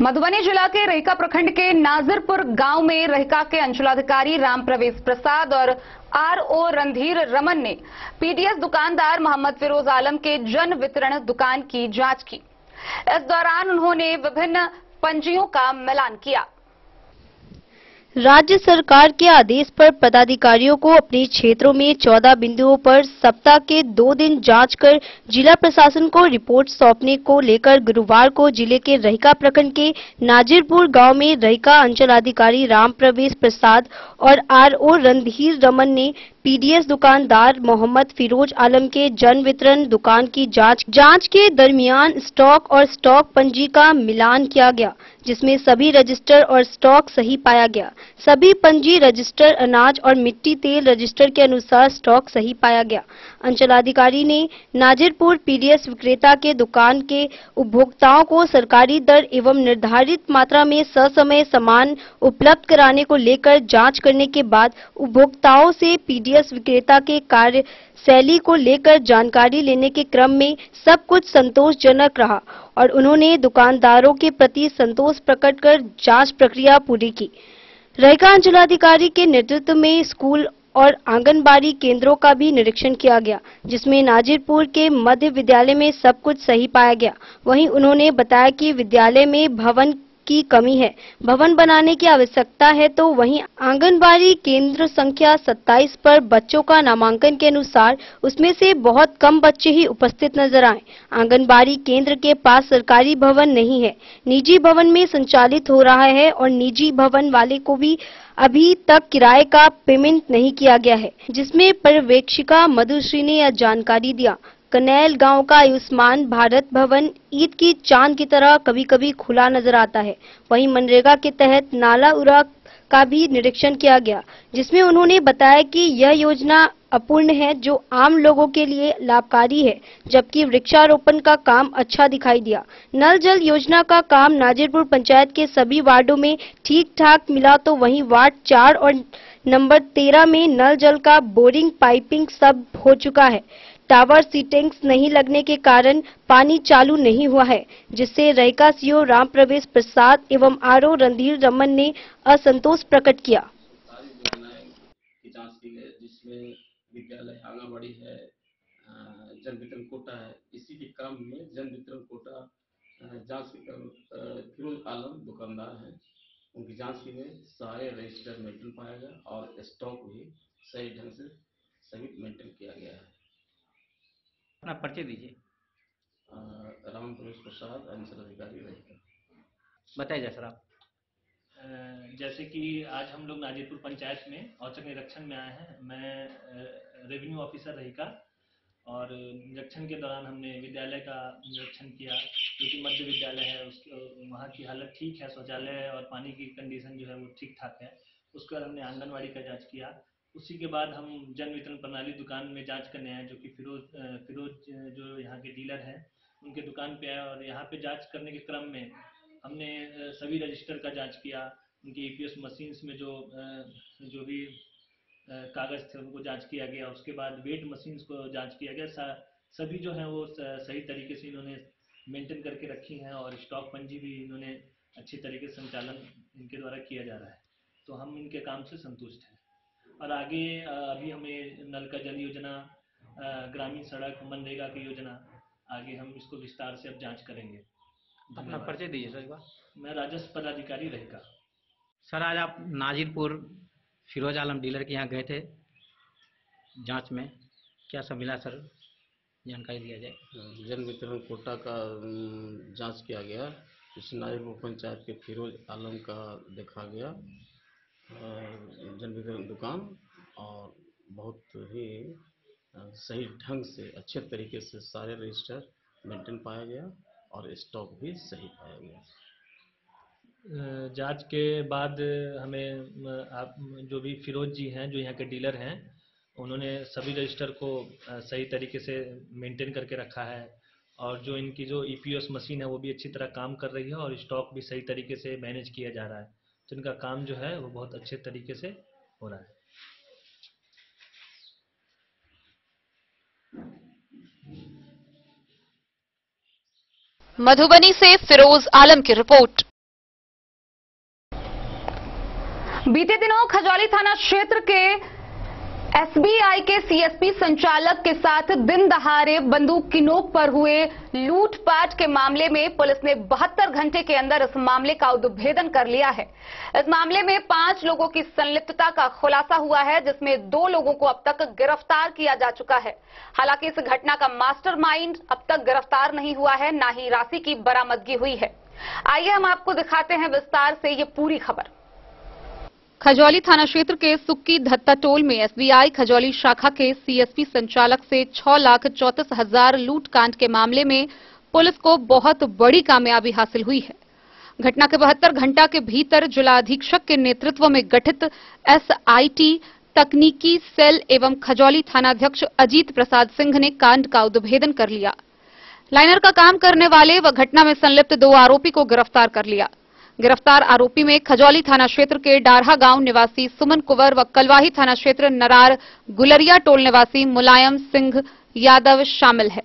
मधुबनी जिला के रहिका प्रखंड के नाजिरपुर गांव में रहिका के अंचलाधिकारी राम प्रवेश प्रसाद और आरओ रणधीर रमन ने पीडीएस दुकानदार मोहम्मद फिरोज आलम के जन वितरण दुकान की जांच की। इस दौरान उन्होंने विभिन्न पंजियों का मिलान किया। राज्य सरकार के आदेश पर पदाधिकारियों को अपने क्षेत्रों में 14 बिंदुओं पर सप्ताह के 2 दिन जांच कर जिला प्रशासन को रिपोर्ट सौंपने को लेकर गुरुवार को जिले के रहिका प्रखंड के नाजिरपुर गांव में रहिका अंचलाधिकारी राम प्रवेश प्रसाद और आरओ रणधीर रमन ने पीडीएस दुकानदार मोहम्मद फिरोज आलम के जन वितरण दुकान की जांच के दरमियान स्टॉक और स्टॉक पंजी का मिलान किया गया, जिसमें सभी रजिस्टर और स्टॉक सही पाया गया। सभी पंजी, रजिस्टर, अनाज और मिट्टी तेल रजिस्टर के अनुसार स्टॉक सही पाया गया। अंचलाधिकारी ने नाजिरपुर पीडीएस विक्रेता के दुकान के उपभोक्ताओं को सरकारी दर एवं निर्धारित मात्रा में ससमय सामान उपलब्ध कराने को लेकर जांच करने के बाद उपभोक्ताओं से पीडीएस विक्रेता के कार्य शैली को लेकर जानकारी लेने के क्रम में सब कुछ संतोषजनक रहा और उन्होंने दुकानदारों के प्रति संतोष प्रकट कर जांच प्रक्रिया पूरी की। रहिका अंचलाधिकारी के नेतृत्व में स्कूल और आंगनबाड़ी केंद्रों का भी निरीक्षण किया गया, जिसमें नाजिरपुर के मध्य विद्यालय में सब कुछ सही पाया गया। वहीं उन्होंने बताया कि विद्यालय में भवन की कमी है, भवन बनाने की आवश्यकता है, तो वहीं आंगनबाड़ी केंद्र संख्या 27 पर बच्चों का नामांकन के अनुसार उसमें से बहुत कम बच्चे ही उपस्थित नजर आए। आंगनबाड़ी केंद्र के पास सरकारी भवन नहीं है, निजी भवन में संचालित हो रहा है और निजी भवन वाले को भी अभी तक किराए का पेमेंट नहीं किया गया है, जिसमें पर्यवेक्षिका मधुश्री ने यह जानकारी दिया। कनैल गांव का आयुष्मान भारत भवन ईद की चांद की तरह कभी कभी खुला नजर आता है। वहीं मनरेगा के तहत नाला उरा का भी निरीक्षण किया गया, जिसमें उन्होंने बताया कि यह योजना अपूर्ण है, जो आम लोगों के लिए लाभकारी है, जबकि वृक्षारोपण का काम अच्छा दिखाई दिया। नल जल योजना का काम नाजिरपुर पंचायत के सभी वार्डों में ठीक ठाक मिला, तो वहीं वार्ड 4 और नंबर 13 में नल जल का बोरिंग, पाइपिंग सब हो चुका है। टावर सीटिंग्स नहीं लगने के कारण पानी चालू नहीं हुआ है, जिससे रहिका सीओ राम प्रवेश प्रसाद एवं आरओ रणधीर रमन ने असंतोष प्रकट किया। की जांच की गई, जिसमें विद्यालय, आंगनबाड़ी है, जन वितरण कोटा है। इसी के क्रम में जन वितरण कोटा जांच के क्रम फिरोज आलम दुकानदार हैं, उनकी जांच की गई। सारे रजिस्टर मेंटेन पाया गया और स्टॉक भी सही ढंग से सभी मेंटेन किया गया है। अपना परिचय दीजिए। राम प्रवेश प्रसाद, अंचलाधिकारी रहेगा। बताइए जय सर आप। जैसे कि आज हम लोग नाजिरपुर पंचायत में औचक निरीक्षण में आए हैं। मैं रेवेन्यू ऑफिसर रहिका, और निरीक्षण के दौरान हमने विद्यालय का निरीक्षण किया, जो कि मध्य विद्यालय है। वहाँ की हालत ठीक है, शौचालय और पानी की कंडीशन जो है वो ठीक ठाक है। उसके बाद हमने आंगनबाड़ी का जांच किया। उसी के बाद हम जन वितरण प्रणाली दुकान में जांच करने आए, जो कि फिरोज जो यहाँ के डीलर हैं उनके दुकान पे आए। और यहाँ पे जांच करने के क्रम में हमने सभी रजिस्टर का जांच किया, उनकी ईपीएस मशीन्स में जो भी कागज थे उनको जांच किया गया। उसके बाद वेट मशीन्स को जांच किया गया। सभी जो हैं वो सही तरीके से इन्होंने मेंटेन करके रखी हैं, और स्टॉक पंजी भी इन्होंने अच्छी तरीके से संचालन इनके द्वारा किया जा रहा है। तो हम इनके काम से संतुष्ट हैं। और आगे अभी हमें नल का जल योजना, ग्रामीण सड़क, मनरेगा की योजना आगे हम इसको विस्तार से अब जांच करेंगे। अपना परिचय दीजिए सर एक बार। मैं राजस्व पदाधिकारी रहेगा। सर आज आप नाजिरपुर फिरोज आलम डीलर के यहाँ गए थे जांच में, क्या सब मिला सर, जानकारी दिया जाए। जन वितरण कोटा का जांच किया गया। इस नाजिरपुर पंचायत के फिरोज आलम का देखा गया जन वितरण दुकान, और बहुत ही सही ढंग से अच्छे तरीके से सारे रजिस्टर मेंटेन पाया गया और स्टॉक भी सही पाया गया। जांच के बाद हमें आप जो भी फिरोज जी हैं जो यहाँ के डीलर हैं, उन्होंने सभी रजिस्टर को सही तरीके से मेंटेन करके रखा है, और जो इनकी जो ईपीएस मशीन है वो भी अच्छी तरह काम कर रही है और स्टॉक भी सही तरीके से मैनेज किया जा रहा है। तो इनका काम जो है वो बहुत अच्छे तरीके से हो रहा है। मधुबनी से फिरोज आलम की रिपोर्ट। बीते दिनों खजौली थाना क्षेत्र के एसबीआई के सीएसपी संचालक के साथ दिन दहाड़े बंदूक की नोक पर हुए लूटपाट के मामले में पुलिस ने 72 घंटे के अंदर इस मामले का उद्भेदन कर लिया है। इस मामले में 5 लोगों की संलिप्तता का खुलासा हुआ है, जिसमें 2 लोगों को अब तक गिरफ्तार किया जा चुका है। हालांकि इस घटना का मास्टरमाइंड अब तक गिरफ्तार नहीं हुआ है, ना ही राशि की बरामदगी हुई है। आइए हम आपको दिखाते हैं विस्तार से ये पूरी खबर। खजौली थाना क्षेत्र के सुक्की धत्ता टोल में एसबीआई खजौली शाखा के सीएसपी संचालक से 6,34,000 लूटकांड के मामले में पुलिस को बहुत बड़ी कामयाबी हासिल हुई है। घटना के 72 घंटा के भीतर जिलाधीक्षक के नेतृत्व में गठित एसआईटी तकनीकी सेल एवं खजौली थानाध्यक्ष अजीत प्रसाद सिंह ने कांड का उद्भेदन कर लिया। लाइनर का काम करने वाले व घटना में संलिप्त 2 आरोपी को गिरफ्तार कर लिया। गिरफ्तार आरोपी में खजौली थाना क्षेत्र के डारहा गांव निवासी सुमन कुंवर व कलवाही थाना क्षेत्र नरार गुलरिया टोल निवासी मुलायम सिंह यादव शामिल है।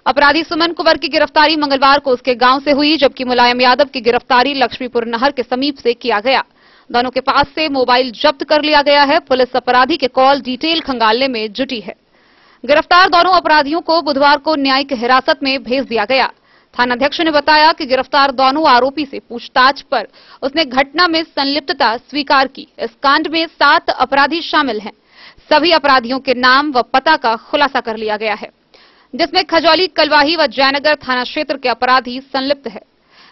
अपराधी सुमन कुंवर की गिरफ्तारी मंगलवार को उसके गांव से हुई, जबकि मुलायम यादव की गिरफ्तारी लक्ष्मीपुर नहर के समीप से किया गया। दोनों के पास से मोबाइल जब्त कर लिया गया है। पुलिस अपराधी के कॉल डिटेल खंगालने में जुटी है। गिरफ्तार दोनों अपराधियों को बुधवार को न्यायिक हिरासत में भेज दिया गया। थानाध्यक्ष ने बताया कि गिरफ्तार दोनों आरोपी से पूछताछ पर उसने घटना में संलिप्तता स्वीकार की। इस कांड में 7 अपराधी शामिल हैं। सभी अपराधियों के नाम व पता का खुलासा कर लिया गया है, जिसमें खजौली, कलवाही व जयनगर थाना क्षेत्र के अपराधी संलिप्त है।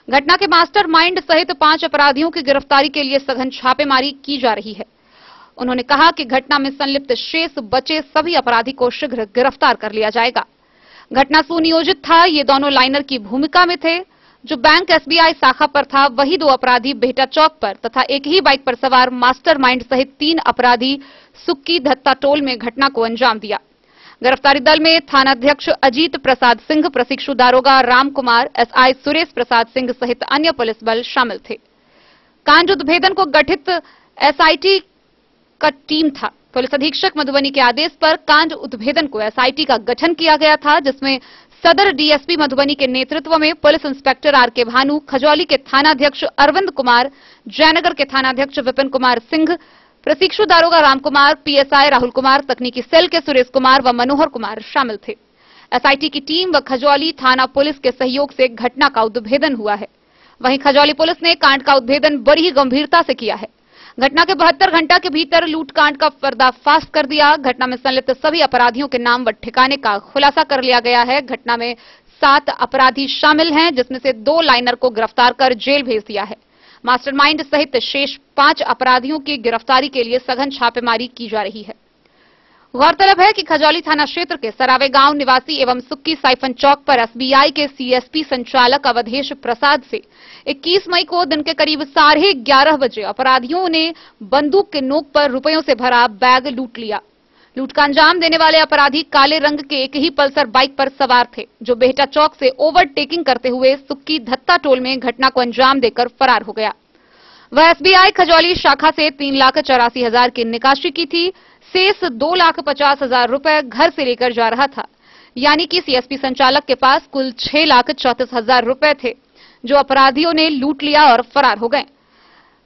घटना के मास्टरमाइंड सहित 5 अपराधियों की गिरफ्तारी के लिए सघन छापेमारी की जा रही है। उन्होंने कहा कि घटना में संलिप्त शेष बचे सभी अपराधी को शीघ्र गिरफ्तार कर लिया जाएगा। घटना सुनियोजित था। ये दोनों लाइनर की भूमिका में थे। जो बैंक एसबीआई शाखा पर था, वही 2 अपराधी बेहटा चौक पर तथा एक ही बाइक पर सवार मास्टरमाइंड सहित 3 अपराधी सुक्की धत्ता टोल में घटना को अंजाम दिया। गिरफ्तारी दल में थानाध्यक्ष अजीत प्रसाद सिंह, प्रशिक्षु दारोगा राम कुमार, एसआई सुरेश प्रसाद सिंह सहित अन्य पुलिस बल शामिल थे। कांड उद्भेदन को गठित एसआईटी का टीम था। पुलिस अधीक्षक मधुबनी के आदेश पर कांड उद्भेदन को एसआईटी का गठन किया गया था, जिसमें सदर डीएसपी मधुबनी के नेतृत्व में police inspector RK Bhanu, Khajauli के थानाध्यक्ष अरविंद कुमार, जयनगर के थानाध्यक्ष विपिन कुमार सिंह, प्रशिक्षु दारोगा राम कुमार, पीएसआई राहुल कुमार, तकनीकी सेल के सुरेश कुमार व मनोहर कुमार शामिल थे। एसआईटी की टीम व खजौली थाना पुलिस के सहयोग से घटना का उद्भेदन हुआ है। वहीं खजौली पुलिस ने कांड का उद्भेदन बड़ी ही गंभीरता से किया है। घटना के 72 घंटा के भीतर लूटकांड का पर्दाफाश कर दिया। घटना में संलिप्त सभी अपराधियों के नाम व ठिकाने का खुलासा कर लिया गया है। घटना में 7 अपराधी शामिल हैं, जिसमें से 2 लाइनर को गिरफ्तार कर जेल भेज दिया है। मास्टरमाइंड सहित शेष 5 अपराधियों की गिरफ्तारी के लिए सघन छापेमारी की जा रही है। गौरतलब है कि खजौली थाना क्षेत्र के सरावे गांव निवासी एवं सुक्की साइफन चौक पर एसबीआई के सीएसपी संचालक अवधेश प्रसाद से 21 मई को दिन के करीब 11:30 बजे अपराधियों ने बंदूक के नोक पर रुपयों से भरा बैग लूट लिया। लूट का अंजाम देने वाले अपराधी काले रंग के एक ही पल्सर बाइक पर सवार थे, जो बेहटा चौक से ओवरटेकिंग करते हुए सुक्की धत्ता टोल में घटना को अंजाम देकर फरार हो गया। वह एसबीआई खजौली शाखा से 3,84,000 की निकासी की थी। शेष 2,50,000 रुपए घर से लेकर जा रहा था। यानी कि सीएसपी संचालक के पास कुल 6,34,000 रुपए थे, जो अपराधियों ने लूट लिया और फरार हो गए।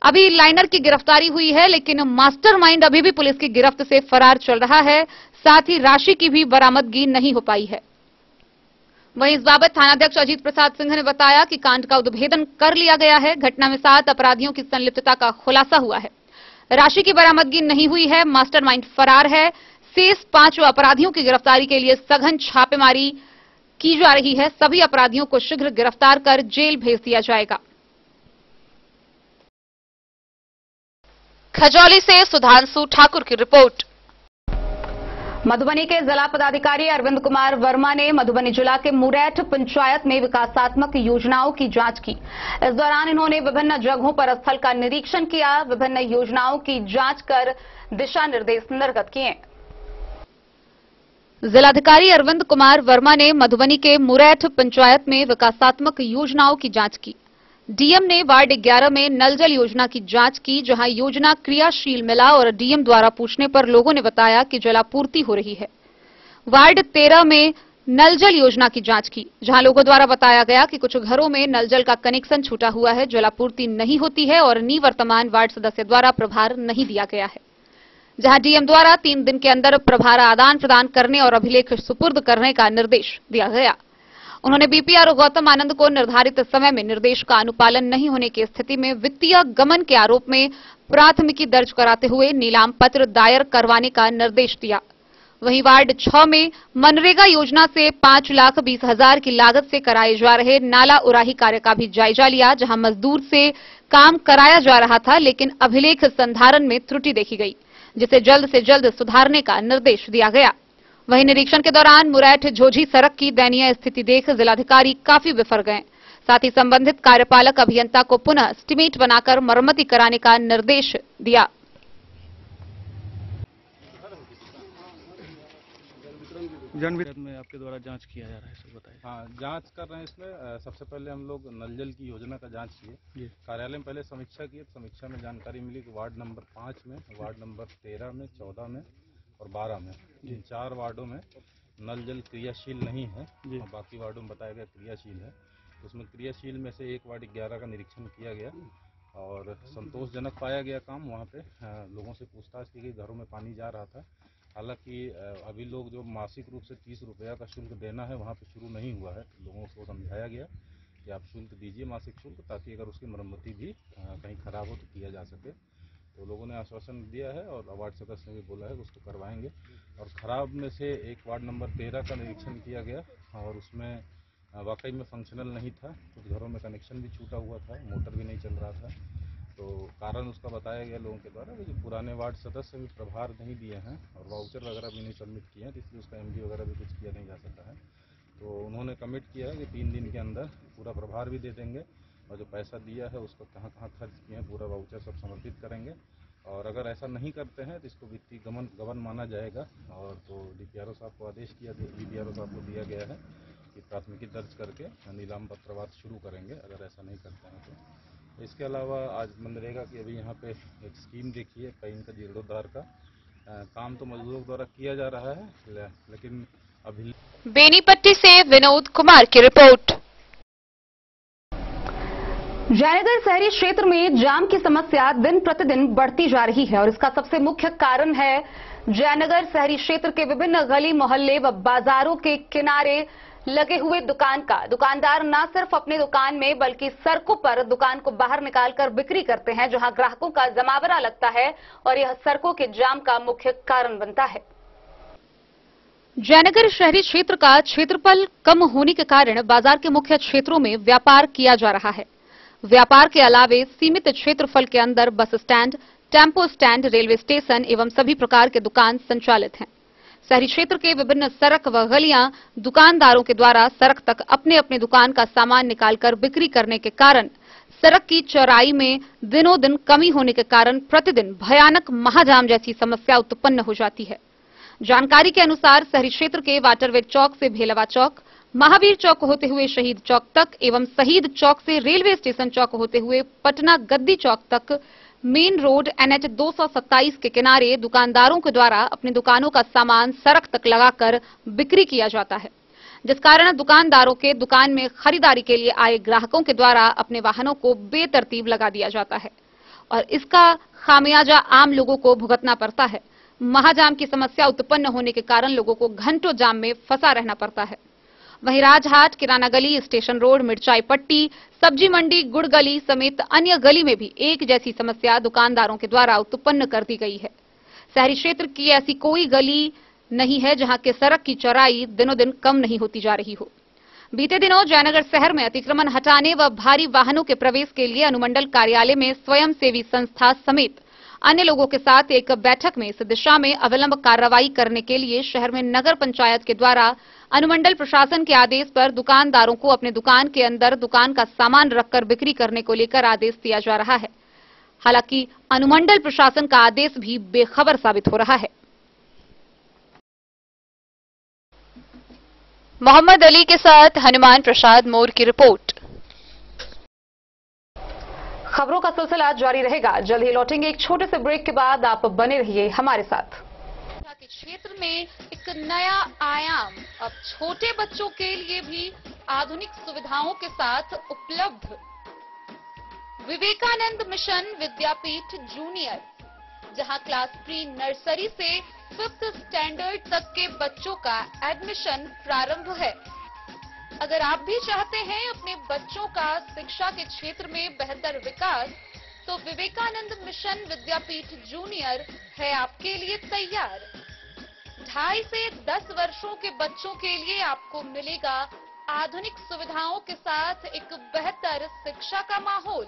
अभी लाइनर की गिरफ्तारी हुई है, लेकिन मास्टरमाइंड अभी भी पुलिस की गिरफ्त से फरार चल रहा है। साथ ही राशि की भी बरामदगी नहीं हो पाई है। वहीं इस बाबत थानाध्यक्ष अजीत प्रसाद सिंह ने बताया कि कांड का उद्भेदन कर लिया गया है। घटना में 7 अपराधियों की संलिप्तता का खुलासा हुआ है। राशि की बरामदगी नहीं हुई है। मास्टरमाइंड फरार है। शेष 5 अपराधियों की गिरफ्तारी के लिए सघन छापेमारी की जा रही है। सभी अपराधियों को शीघ्र गिरफ्तार कर जेल भेज दिया जाएगा। खजौली से सुधांशु ठाकुर की रिपोर्ट। मधुबनी के जिला पदाधिकारी अरविंद कुमार वर्मा ने मधुबनी जिला के मुरैठ पंचायत में विकासात्मक योजनाओं की जांच की। इस दौरान इन्होंने विभिन्न जगहों पर स्थल का निरीक्षण किया। विभिन्न योजनाओं की जांच कर दिशा निर्देश निर्गत किए। जिलाधिकारी अरविंद कुमार वर्मा ने मधुबनी के मुरैठ पंचायत में विकासात्मक योजनाओं की जांच की। डीएम ने वार्ड 11 में नल जल योजना की जांच की, जहां योजना क्रियाशील मिला और डीएम द्वारा पूछने पर लोगों ने बताया कि जलापूर्ति हो रही है। वार्ड 13 में नल जल योजना की जांच की, जहां लोगों द्वारा बताया गया कि कुछ घरों में नल जल का कनेक्शन छूटा हुआ है, जलापूर्ति नहीं होती है और निवर्तमान वार्ड सदस्य द्वारा प्रभार नहीं दिया गया है। जहां डीएम द्वारा 3 दिन के अंदर प्रभार आदान प्रदान करने और अभिलेख सुपुर्द करने का निर्देश दिया गया। उन्होंने बीपीआरओ गौतम आनंद को निर्धारित समय में निर्देश का अनुपालन नहीं होने की स्थिति में वित्तीय गमन के आरोप में प्राथमिकी दर्ज कराते हुए नीलाम पत्र दायर करवाने का निर्देश दिया। वहीं वार्ड 6 में मनरेगा योजना से 5,20,000 की लागत से कराए जा रहे नाला उराही कार्य का भी जायजा लिया, जहां मजदूर से काम कराया जा रहा था, लेकिन अभिलेख संधारण में त्रुटि देखी गई, जिसे जल्द से जल्द सुधारने का निर्देश दिया गया। वहीं निरीक्षण के दौरान मुरैठ झोझी सड़क की दयनीय स्थिति देख जिलाधिकारी काफी विफर गए। साथ ही संबंधित कार्यपालक अभियंता को पुनः एस्टीमेट बनाकर मरम्मति कराने का निर्देश दिया। में आपके द्वारा जांच किया जा रहा है, सब बताइए। हाँ, जांच कर रहे हैं। इसमें सबसे पहले हम लोग नल जल की योजना का जांच किए। कार्यालय में पहले समीक्षा की। समीक्षा में जानकारी मिली कि वार्ड नंबर 5 में, वार्ड नंबर 13 में, 14 में और 12 में, इन 4 वार्डों में नल जल क्रियाशील नहीं है और बाकी वार्डों में बताया गया क्रियाशील है। उसमें क्रियाशील में से एक वार्ड 11 का निरीक्षण किया गया और संतोषजनक पाया गया काम। वहाँ पे लोगों से पूछताछ की गई, घरों में पानी जा रहा था। हालांकि अभी लोग जो मासिक रूप से 30 रुपया का शुल्क देना है, वहाँ पे शुरू नहीं हुआ है। लोगों को समझाया गया कि आप शुल्क दीजिए, मासिक शुल्क, ताकि अगर उसकी मरम्मति भी कहीं खराब हो तो किया जा सके। तो लोगों ने आश्वासन दिया है और वार्ड सदस्य ने भी बोला है कि उसको करवाएंगे। और खराब में से एक वार्ड नंबर 13 का निरीक्षण किया गया और उसमें वाकई में फंक्शनल नहीं था। कुछ घरों में कनेक्शन भी छूटा हुआ था, मोटर भी नहीं चल रहा था। तो कारण उसका बताया गया लोगों के द्वारा कि जो पुराने वार्ड सदस्य भी प्रभार नहीं दिए हैं और वाउचर वगैरह भी नहीं सबमिट किए हैं, तो इसलिए उसका एमडी वगैरह भी कुछ किया नहीं जा सकता है। तो उन्होंने कमिट किया है कि 3 दिन के अंदर पूरा प्रभार भी दे देंगे और जो पैसा दिया है उसको कहाँ कहाँ खर्च किए हैं पूरा वाउचर सब समर्पित करेंगे। और अगर ऐसा नहीं करते हैं तो इसको वित्तीय गबन माना जाएगा। और तो डीपीआरओ साहब को आदेश किया, डीपीआरओ साहब को दिया गया है कि प्राथमिकी दर्ज करके नीलाम पत्रवाद शुरू करेंगे अगर ऐसा नहीं करते हैं तो। इसके अलावा आज मनरेगा की अभी यहाँ पे एक स्कीम देखी है, पैन का जीर्णोद्धार का काम तो मजदूरों द्वारा किया जा रहा है, लेकिन अभी। बेनीपट्टी से विनोद कुमार की रिपोर्ट। जयनगर शहरी क्षेत्र में जाम की समस्या दिन प्रतिदिन बढ़ती जा रही है और इसका सबसे मुख्य कारण है जयनगर शहरी क्षेत्र के विभिन्न गली मोहल्ले व बाजारों के किनारे लगे हुए दुकान का। दुकानदार न सिर्फ अपनी दुकान में बल्कि सड़कों पर दुकान को बाहर निकालकर बिक्री करते हैं, जहां ग्राहकों का जमावड़ा लगता है और यह सड़कों के जाम का मुख्य कारण बनता है। जयनगर शहरी क्षेत्र का क्षेत्रफल कम होने के कारण बाजार के मुख्य क्षेत्रों में व्यापार किया जा रहा है। व्यापार के अलावे सीमित क्षेत्रफल के अंदर bus stand, tempo stand, railway station एवं सभी प्रकार के दुकान संचालित हैं। शहरी क्षेत्र के विभिन्न सड़क व गलियां दुकानदारों के द्वारा सड़क तक अपने अपने दुकान का सामान निकालकर बिक्री करने के कारण सड़क की चौड़ाई में दिनों दिन कमी होने के कारण प्रतिदिन भयानक महाजाम जैसी समस्या उत्पन्न हो जाती है। जानकारी के अनुसार शहरी क्षेत्र के वाटरवे चौक से भेलवा चौक, महावीर चौक होते हुए शहीद चौक तक एवं शहीद चौक से रेलवे स्टेशन चौक होते हुए पटना गद्दी चौक तक मेन रोड NH 227 के किनारे दुकानदारों के द्वारा अपनी दुकानों का सामान सड़क तक लगाकर बिक्री किया जाता है, जिस कारण दुकानदारों के दुकान में खरीदारी के लिए आए ग्राहकों के द्वारा अपने वाहनों को बेतरतीब लगा दिया जाता है और इसका खामियाजा आम लोगों को भुगतना पड़ता है। महाजाम की समस्या उत्पन्न होने के कारण लोगों को घंटों जाम में फंसा रहना पड़ता है। वहीं राजहाट, किराना गली, स्टेशन रोड, मिर्चाई पट्टी, सब्जी मंडी, गुड़ गली समेत अन्य गली में भी एक जैसी समस्या दुकानदारों के द्वारा उत्पन्न कर दी गई है। शहरी क्षेत्र की ऐसी कोई गली नहीं है जहां के सड़क की चौड़ाई दिनों दिन कम नहीं होती जा रही हो। बीते दिनों जयनगर शहर में अतिक्रमण हटाने व भारी वाहनों के प्रवेश के लिए अनुमंडल कार्यालय में स्वयंसेवी संस्था समेत अन्य लोगों के साथ एक बैठक में इस दिशा में अविलंब कार्रवाई करने के लिए शहर में नगर पंचायत के द्वारा अनुमंडल प्रशासन के आदेश पर दुकानदारों को अपने दुकान के अंदर दुकान का सामान रखकर बिक्री करने को लेकर आदेश दिया जा रहा है। हालांकि अनुमंडल प्रशासन का आदेश भी बेखबर साबित हो रहा है। मोहम्मद अली के साथ हनुमान प्रसाद मोर की रिपोर्ट। खबरों का सिलसिला जारी रहेगा। जल्द ही लौटेंगे एक छोटे से ब्रेक के बाद। आप बने रहिए हमारे साथ। के क्षेत्र में एक नया आयाम अब छोटे बच्चों के लिए भी आधुनिक सुविधाओं के साथ उपलब्ध। विवेकानंद मिशन विद्यापीठ जूनियर, जहां क्लास प्री नर्सरी से 5th स्टैंडर्ड तक के बच्चों का एडमिशन प्रारंभ है। अगर आप भी चाहते हैं अपने बच्चों का शिक्षा के क्षेत्र में बेहतर विकास, तो विवेकानंद मिशन विद्यापीठ जूनियर है आपके लिए तैयार। 2.5 से 10 वर्षों के बच्चों के लिए आपको मिलेगा आधुनिक सुविधाओं के साथ एक बेहतर शिक्षा का माहौल।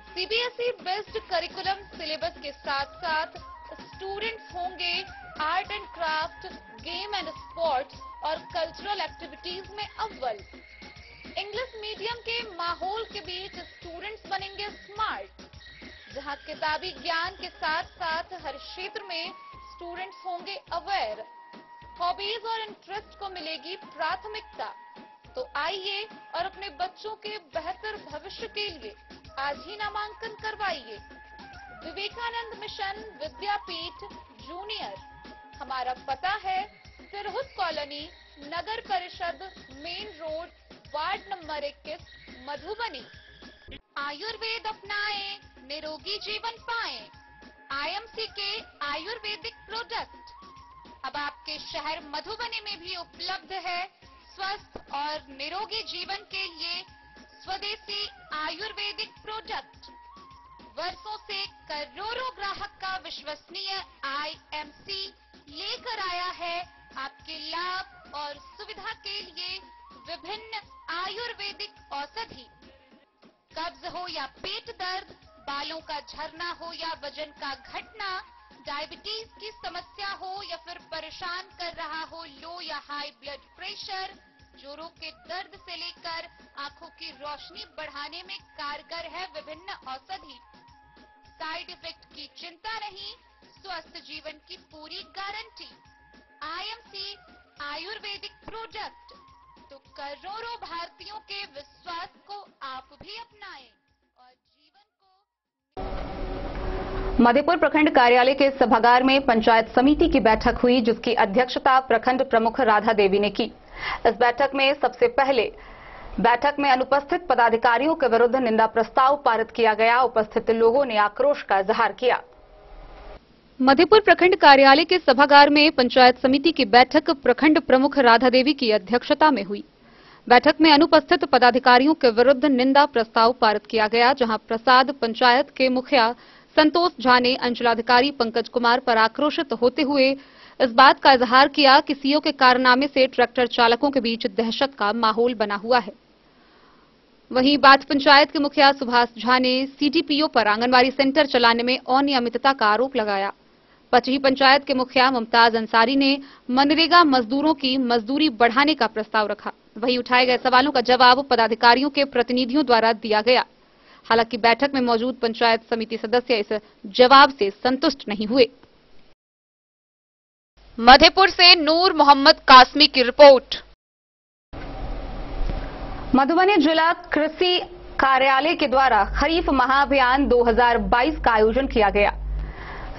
सीबीएसई बेस्ड करिकुलम सिलेबस के साथ साथ स्टूडेंट्स होंगे art and craft, game and sports और कल्चरल एक्टिविटीज में अव्वल। इंग्लिश मीडियम के माहौल के बीच स्टूडेंट्स बनेंगे स्मार्ट, जहां किताबी ज्ञान के साथ साथ हर क्षेत्र में स्टूडेंट्स होंगे अवेयर। हॉबीज और इंटरेस्ट को मिलेगी प्राथमिकता। तो आइए और अपने बच्चों के बेहतर भविष्य के लिए आज ही नामांकन करवाइए। विवेकानंद मिशन विद्यापीठ जूनियर। हमारा पता है सिरहुत कॉलोनी, नगर परिषद, main road, ward number 21, Madhubani. Ayurveda अपनाएं, निरोगी जीवन पाएं। आईएमसी के आयुर्वेदिक प्रोडक्ट अब आपके शहर मधुबनी में भी उपलब्ध है। स्वस्थ और निरोगी जीवन के लिए स्वदेशी आयुर्वेदिक प्रोडक्ट। वर्षों से करोड़ों ग्राहक का विश्वसनीय आईएमसी लेकर आया है आपके लाभ और सुविधा के लिए विभिन्न आयुर्वेदिक औषधि। कब्ज हो या पेट दर्द, बालों का झरना हो या वजन का घटना, डायबिटीज की समस्या हो या फिर परेशान कर रहा हो लो या हाई ब्लड प्रेशर, जोड़ों के दर्द से लेकर आंखों की रोशनी बढ़ाने में कारगर है विभिन्न औषधि। साइड इफेक्ट की चिंता नहीं, स्वस्थ जीवन की पूरी गारंटी। आईएमसी आयुर्वेदिक प्रोडक्ट, तो करोड़ों भारतीयों के विश्वास को आप भी अपनाएं और जीवन को। मधेपुर प्रखंड कार्यालय के सभागार में पंचायत समिति की बैठक हुई, जिसकी अध्यक्षता प्रखंड प्रमुख राधा देवी ने की। इस बैठक में सबसे पहले बैठक में अनुपस्थित पदाधिकारियों के विरुद्ध निंदा प्रस्ताव पारित किया गया। उपस्थित लोगों ने आक्रोश का इजहार किया। मधेपुर प्रखंड कार्यालय के सभागार में पंचायत समिति की बैठक प्रखंड प्रमुख राधा देवी की अध्यक्षता में हुई। बैठक में अनुपस्थित पदाधिकारियों के विरुद्ध निंदा प्रस्ताव पारित किया गया, जहां प्रसाद पंचायत के मुखिया संतोष झा ने अंचलाधिकारी पंकज कुमार पर आक्रोशित होते हुए इस बात का इजहार किया कि सीओ के कारनामे से ट्रैक्टर चालकों के बीच दहशत का माहौल बना हुआ है। वहीं बात पंचायत के मुखिया सुभाष झा ने सीडीपीओ पर आंगनबाड़ी सेंटर चलाने में अनियमितता का आरोप लगाया। पचही पंचायत के मुखिया मुमताज अंसारी ने मनरेगा मजदूरों की मजदूरी बढ़ाने का प्रस्ताव रखा। वहीं उठाए गए सवालों का जवाब पदाधिकारियों के प्रतिनिधियों द्वारा दिया गया। हालांकि बैठक में मौजूद पंचायत समिति सदस्य इस जवाब से संतुष्ट नहीं हुए। मधेपुर से नूर मोहम्मद कासमी की रिपोर्ट। मधुबनी जिला कृषि कार्यालय के द्वारा खरीफ महाअभियान 2022 का आयोजन किया गया।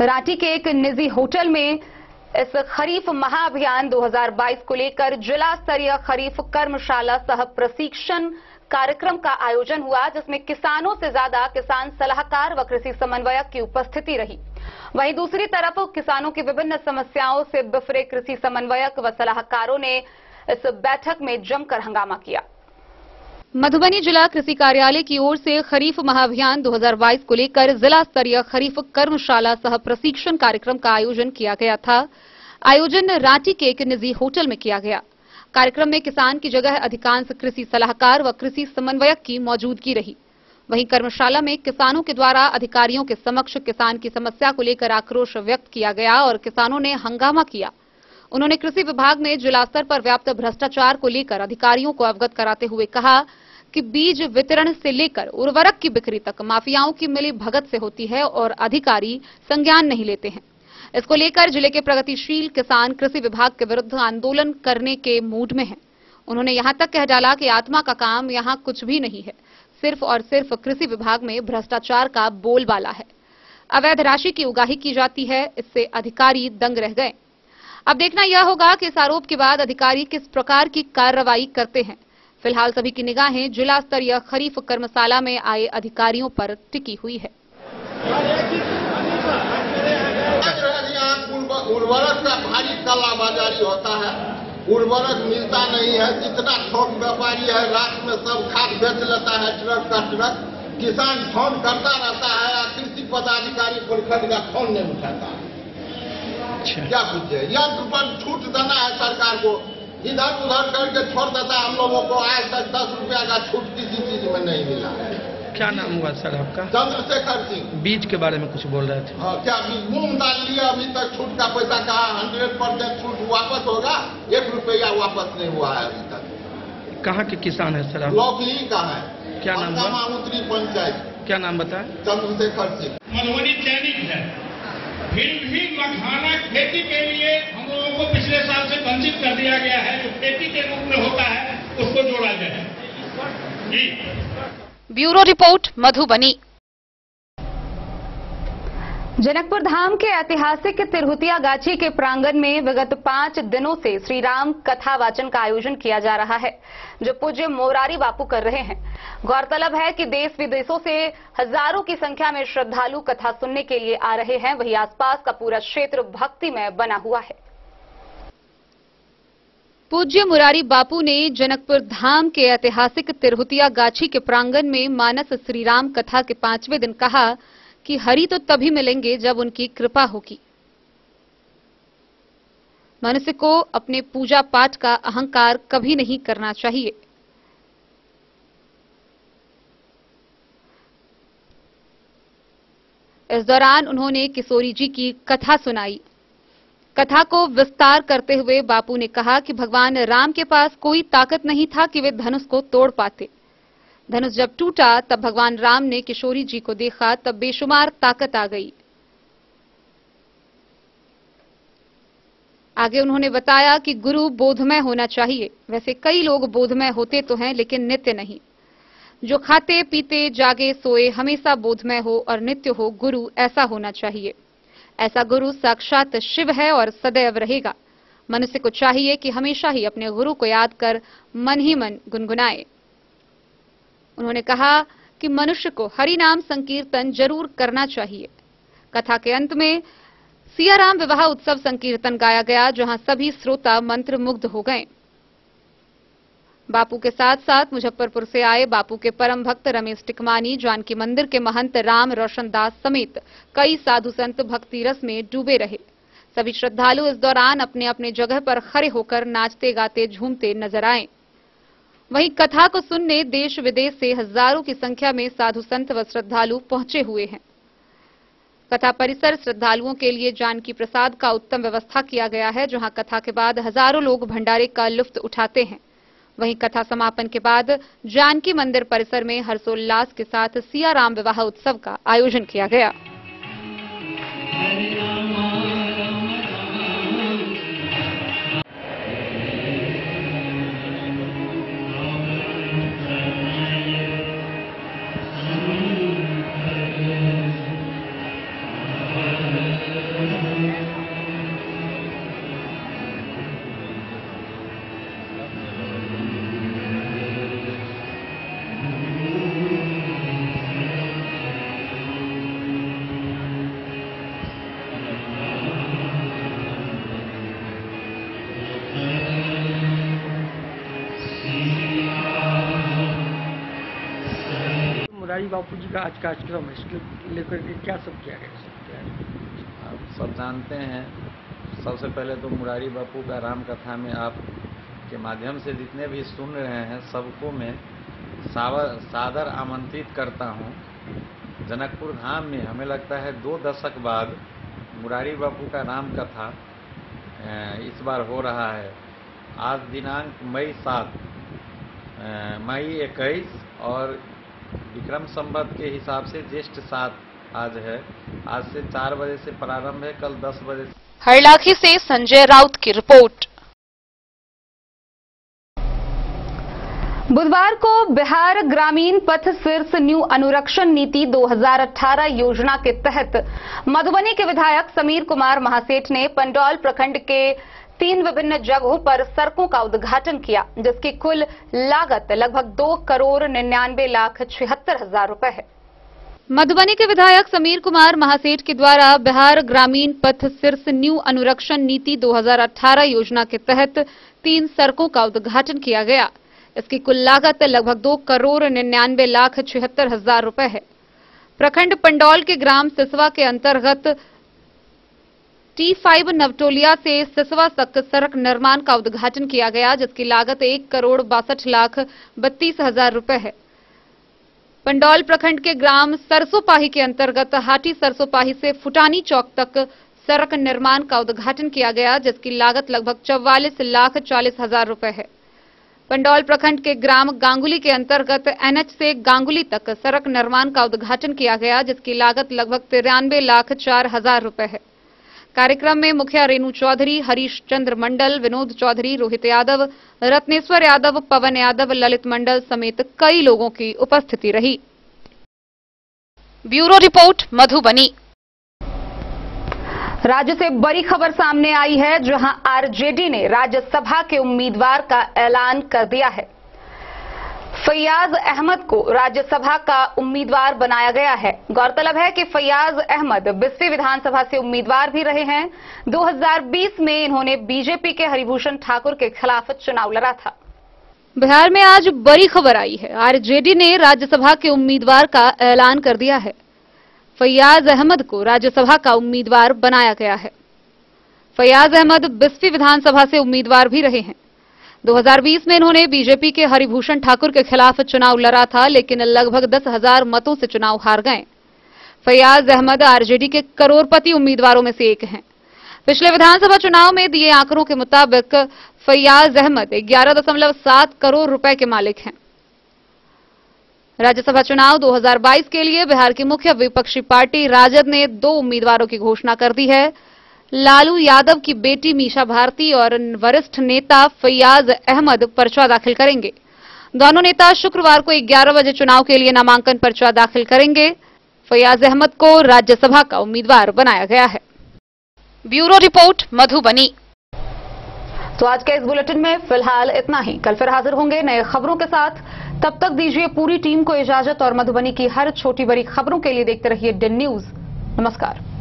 रांची के एक निजी होटल में इस खरीफ महाअभियान 2022 को लेकर जिला स्तरीय खरीफ कर्मशाला सह प्रशिक्षण कार्यक्रम का आयोजन हुआ, जिसमें किसानों से ज्यादा किसान सलाहकार व कृषि समन्वयक की उपस्थिति रही। वहीं दूसरी तरफ किसानों की विभिन्न समस्याओं से बिफरे कृषि समन्वयक व सलाहकारों ने इस बैठक में जमकर हंगामा किया। मधुबनी जिला कृषि कार्यालय की ओर से खरीफ महाअभियान 2022 को लेकर जिला स्तरीय खरीफ कर्मशाला सह प्रशिक्षण कार्यक्रम का आयोजन किया गया था। आयोजन रांची के एक निजी होटल में किया गया। कार्यक्रम में किसान की जगह अधिकांश कृषि सलाहकार व कृषि समन्वयक की मौजूदगी रही। वहीं कर्मशाला में किसानों के द्वारा अधिकारियों के समक्ष किसान की समस्या को लेकर आक्रोश व्यक्त किया गया और किसानों ने हंगामा किया। उन्होंने कृषि विभाग में जिला स्तर पर व्याप्त भ्रष्टाचार को लेकर अधिकारियों को अवगत कराते हुए कहा कि बीज वितरण से लेकर उर्वरक की बिक्री तक माफियाओं की मिली भगत से होती है और अधिकारी संज्ञान नहीं लेते हैं। इसको लेकर जिले के प्रगतिशील किसान कृषि विभाग के विरुद्ध आंदोलन करने के मूड में हैं। उन्होंने यहां तक कह डाला कि आत्मा का काम यहां कुछ भी नहीं है, सिर्फ और सिर्फ कृषि विभाग में भ्रष्टाचार का बोलबाला है। अवैध राशि की उगाही की जाती है, इससे अधिकारी दंग रह गए। अब देखना यह होगा कि इस आरोप के बाद अधिकारी किस प्रकार की कार्रवाई करते हैं। फिलहाल सभी की निगाहें जिला स्तरीय खरीफ कर्मशाला में आए अधिकारियों पर टिकी हुई है। उर्वरक का भारी कालाबाजारी होता है, उर्वरक मिलता नहीं है। जितना थोक व्यापारी है रात में सब खाद बेच लेता है, ट्रक का ट्रक। किसान फोन करता रहता है, कृषि पदाधिकारी परिषद का फोन नहीं उठाता है। क्या पूछे, यंत्र पर छूट देना है सरकार को, इधर उधर करके छोड़ देता है हम लोगों को। आज तक 10 रुपया का छूट किसी चीज में नहीं मिला है। क्या नाम हुआ सर आपका? चंद्रशेखर सिंह। बीज के बारे में कुछ बोल रहे थे। हाँ, क्या बीज मूंग दाल लिया, अभी तक छूट का पैसा कहा? 100% छूट वापस होगा, 1 रुपया वापस नहीं हुआ है अभी तक। कहाँ के किसान है सर आप? लौकली का है। क्या नाम हुआ? मामूत्री पंचायत। क्या नाम बताए? चंद्रशेखर सिंह। मधुबनी चयनित है, फिर भी मखाना खेती के लिए हम लोगों को पिछले साल से वंचित कर दिया गया है। जो खेती के रूप में होता है उसको जोड़ा जाए। जी। Bureau report Madhubani. जनकपुर धाम के ऐतिहासिक तिरहुतिया गाछी के प्रांगण में विगत 5 दिनों से श्री राम कथा वाचन का आयोजन किया जा रहा है, जो पूज्य मोरारी बापू कर रहे हैं। गौरतलब है कि देश विदेशों से हजारों की संख्या में श्रद्धालु कथा सुनने के लिए आ रहे हैं। वहीं आसपास का पूरा क्षेत्र भक्तिमय बना हुआ है। पूज्य मुरारी बापू ने जनकपुर धाम के ऐतिहासिक तिरहुतिया गाछी के प्रांगण में मानस श्री राम कथा के 5वें दिन कहा कि हरि तो तभी मिलेंगे जब उनकी कृपा होगी। मनुष्य को अपने पूजा पाठ का अहंकार कभी नहीं करना चाहिए। इस दौरान उन्होंने किशोरी जी की कथा सुनाई। कथा को विस्तार करते हुए बापू ने कहा कि भगवान राम के पास कोई ताकत नहीं था कि वे धनुष को तोड़ पाते। धनुष जब टूटा तब भगवान राम ने किशोरी जी को देखा, तब बेशुमार ताकत आ गई। आगे उन्होंने बताया कि गुरु बोधमय होना चाहिए। वैसे कई लोग बोधमय होते तो हैं, लेकिन नित्य नहीं। जो खाते पीते जागे सोए हमेशा बोधमय हो और नित्य हो, गुरु ऐसा होना चाहिए। ऐसा गुरु साक्षात शिव है और सदैव रहेगा। मनुष्य को चाहिए कि हमेशा ही अपने गुरु को याद कर मन ही मन गुनगुनाए। उन्होंने कहा कि मनुष्य को हरि नाम संकीर्तन जरूर करना चाहिए। कथा के अंत में सियाराम विवाह उत्सव संकीर्तन गाया गया, जहां सभी श्रोता मंत्र मुग्ध हो गए। बापू के साथ साथ मुजफ्फरपुर से आए बापू के परम भक्त रमेश टिकमानी, जानकी मंदिर के महंत राम रोशन दास समेत कई साधु संत भक्ति रस में डूबे रहे। सभी श्रद्धालु इस दौरान अपने अपने जगह पर खड़े होकर नाचते गाते झूमते नजर आए। वहीं कथा को सुनने देश विदेश से हजारों की संख्या में साधु संत व श्रद्धालु पहुंचे हुए हैं। कथा परिसर श्रद्धालुओं के लिए जानकी प्रसाद का उत्तम व्यवस्था किया गया है, जहां कथा के बाद हजारों लोग भंडारे का लुत्फ उठाते हैं। वहीं कथा समापन के बाद जानकी मंदिर परिसर में हर्षोल्लास के साथ सियाराम विवाह उत्सव का आयोजन किया गया। मुरारी बापू जी का आज कार्यक्रम है, इसके लेकर के क्या सब किया गया? आप सब जानते हैं, सबसे पहले तो मुरारी बापू का राम कथा में आपके माध्यम से जितने भी सुन रहे हैं सबको मैं सादर आमंत्रित करता हूं। जनकपुर धाम में हमें लगता है 2 दशक बाद मुरारी बापू का राम कथा इस बार हो रहा है। आज दिनांक मई 21 और विक्रम संवत के हिसाब से ज्येष्ठ 7 आज है। आज से 4 बजे से प्रारंभ है, कल 10 बजे से। हरलाखी से संजय राउत की रिपोर्ट। बुधवार को बिहार ग्रामीण पथ शीर्ष न्यू अनुरक्षण नीति 2018 योजना के तहत मधुबनी के विधायक समीर कुमार महासेठ ने पंडौल प्रखंड के 3 विभिन्न जगहों पर सड़कों का उद्घाटन किया, जिसकी कुल लागत लगभग 2,99,76,000 रुपए है। मधुबनी के विधायक समीर कुमार महासेठ के द्वारा बिहार ग्रामीण पथ शीर्ष न्यू अनुरक्षण नीति 2018 योजना के तहत 3 सड़कों का उद्घाटन किया गया। इसकी कुल लागत लगभग 2,99,76,000 रुपए है। प्रखंड पंडौल के ग्राम सिसवा के अंतर्गत T5 नवटोलिया से सिसवा तक सड़क निर्माण का उद्घाटन किया गया, जिसकी लागत 1,62,32,000 रुपए है। पंडौल प्रखंड के ग्राम सरसोपाही के अंतर्गत हाटी सरसोपाही से फुटानी चौक तक सड़क निर्माण का उद्घाटन किया गया, जिसकी लागत लगभग 44,40,000 रुपए है। पंडौल प्रखंड के ग्राम गांगुली के अंतर्गत NH से गांगुली तक सड़क निर्माण का उद्घाटन किया गया, जिसकी लागत लगभग 93,04,000 रुपए है। कार्यक्रम में मुखिया रेणु चौधरी, हरीश चंद्र मंडल, विनोद चौधरी, रोहित यादव, रत्नेश्वर यादव, पवन यादव, ललित मंडल समेत कई लोगों की उपस्थिति रही। Bureau report, Madhubani. राज्य से बड़ी खबर सामने आई है, जहां आरजेडी ने राज्यसभा के उम्मीदवार का ऐलान कर दिया है। फैयाज अहमद को राज्यसभा का उम्मीदवार बनाया गया है। गौरतलब है कि फैयाज अहमद 20वीं विधानसभा से उम्मीदवार भी रहे हैं। 2020 में इन्होंने बीजेपी के हरिभूषण ठाकुर के खिलाफ चुनाव लड़ा था। बिहार में आज बड़ी खबर आई है। आरजेडी ने राज्यसभा के उम्मीदवार का ऐलान कर दिया है। फैयाज अहमद को राज्यसभा का उम्मीदवार बनाया गया है। फैयाज अहमद 20वीं विधानसभा से उम्मीदवार भी रहे हैं। 2020 में इन्होंने बीजेपी के हरिभूषण ठाकुर के खिलाफ चुनाव लड़ा था, लेकिन लगभग 10,000 मतों से चुनाव हार गए। फैयाज अहमद आरजेडी के करोड़पति उम्मीदवारों में से एक हैं। पिछले विधानसभा चुनाव में दिए आंकड़ों के मुताबिक फैयाज अहमद 11.7 करोड़ रुपए के मालिक हैं। राज्यसभा चुनाव 2022 के लिए बिहार की मुख्य विपक्षी पार्टी राजद ने 2 उम्मीदवारों की घोषणा कर दी है। लालू यादव की बेटी मीशा भारती और वरिष्ठ नेता फैयाज अहमद पर्चा दाखिल करेंगे। दोनों नेता शुक्रवार को 11 बजे चुनाव के लिए नामांकन पर्चा दाखिल करेंगे। फैयाज अहमद को राज्यसभा का उम्मीदवार बनाया गया है। Bureau report, Madhubani. तो आज के इस बुलेटिन में फिलहाल इतना ही। कल फिर हाजिर होंगे नए खबरों के साथ। तब तक दीजिए पूरी टीम को इजाजत और मधुबनी की हर छोटी बड़ी खबरों के लिए देखते रहिए DIN न्यूज। नमस्कार।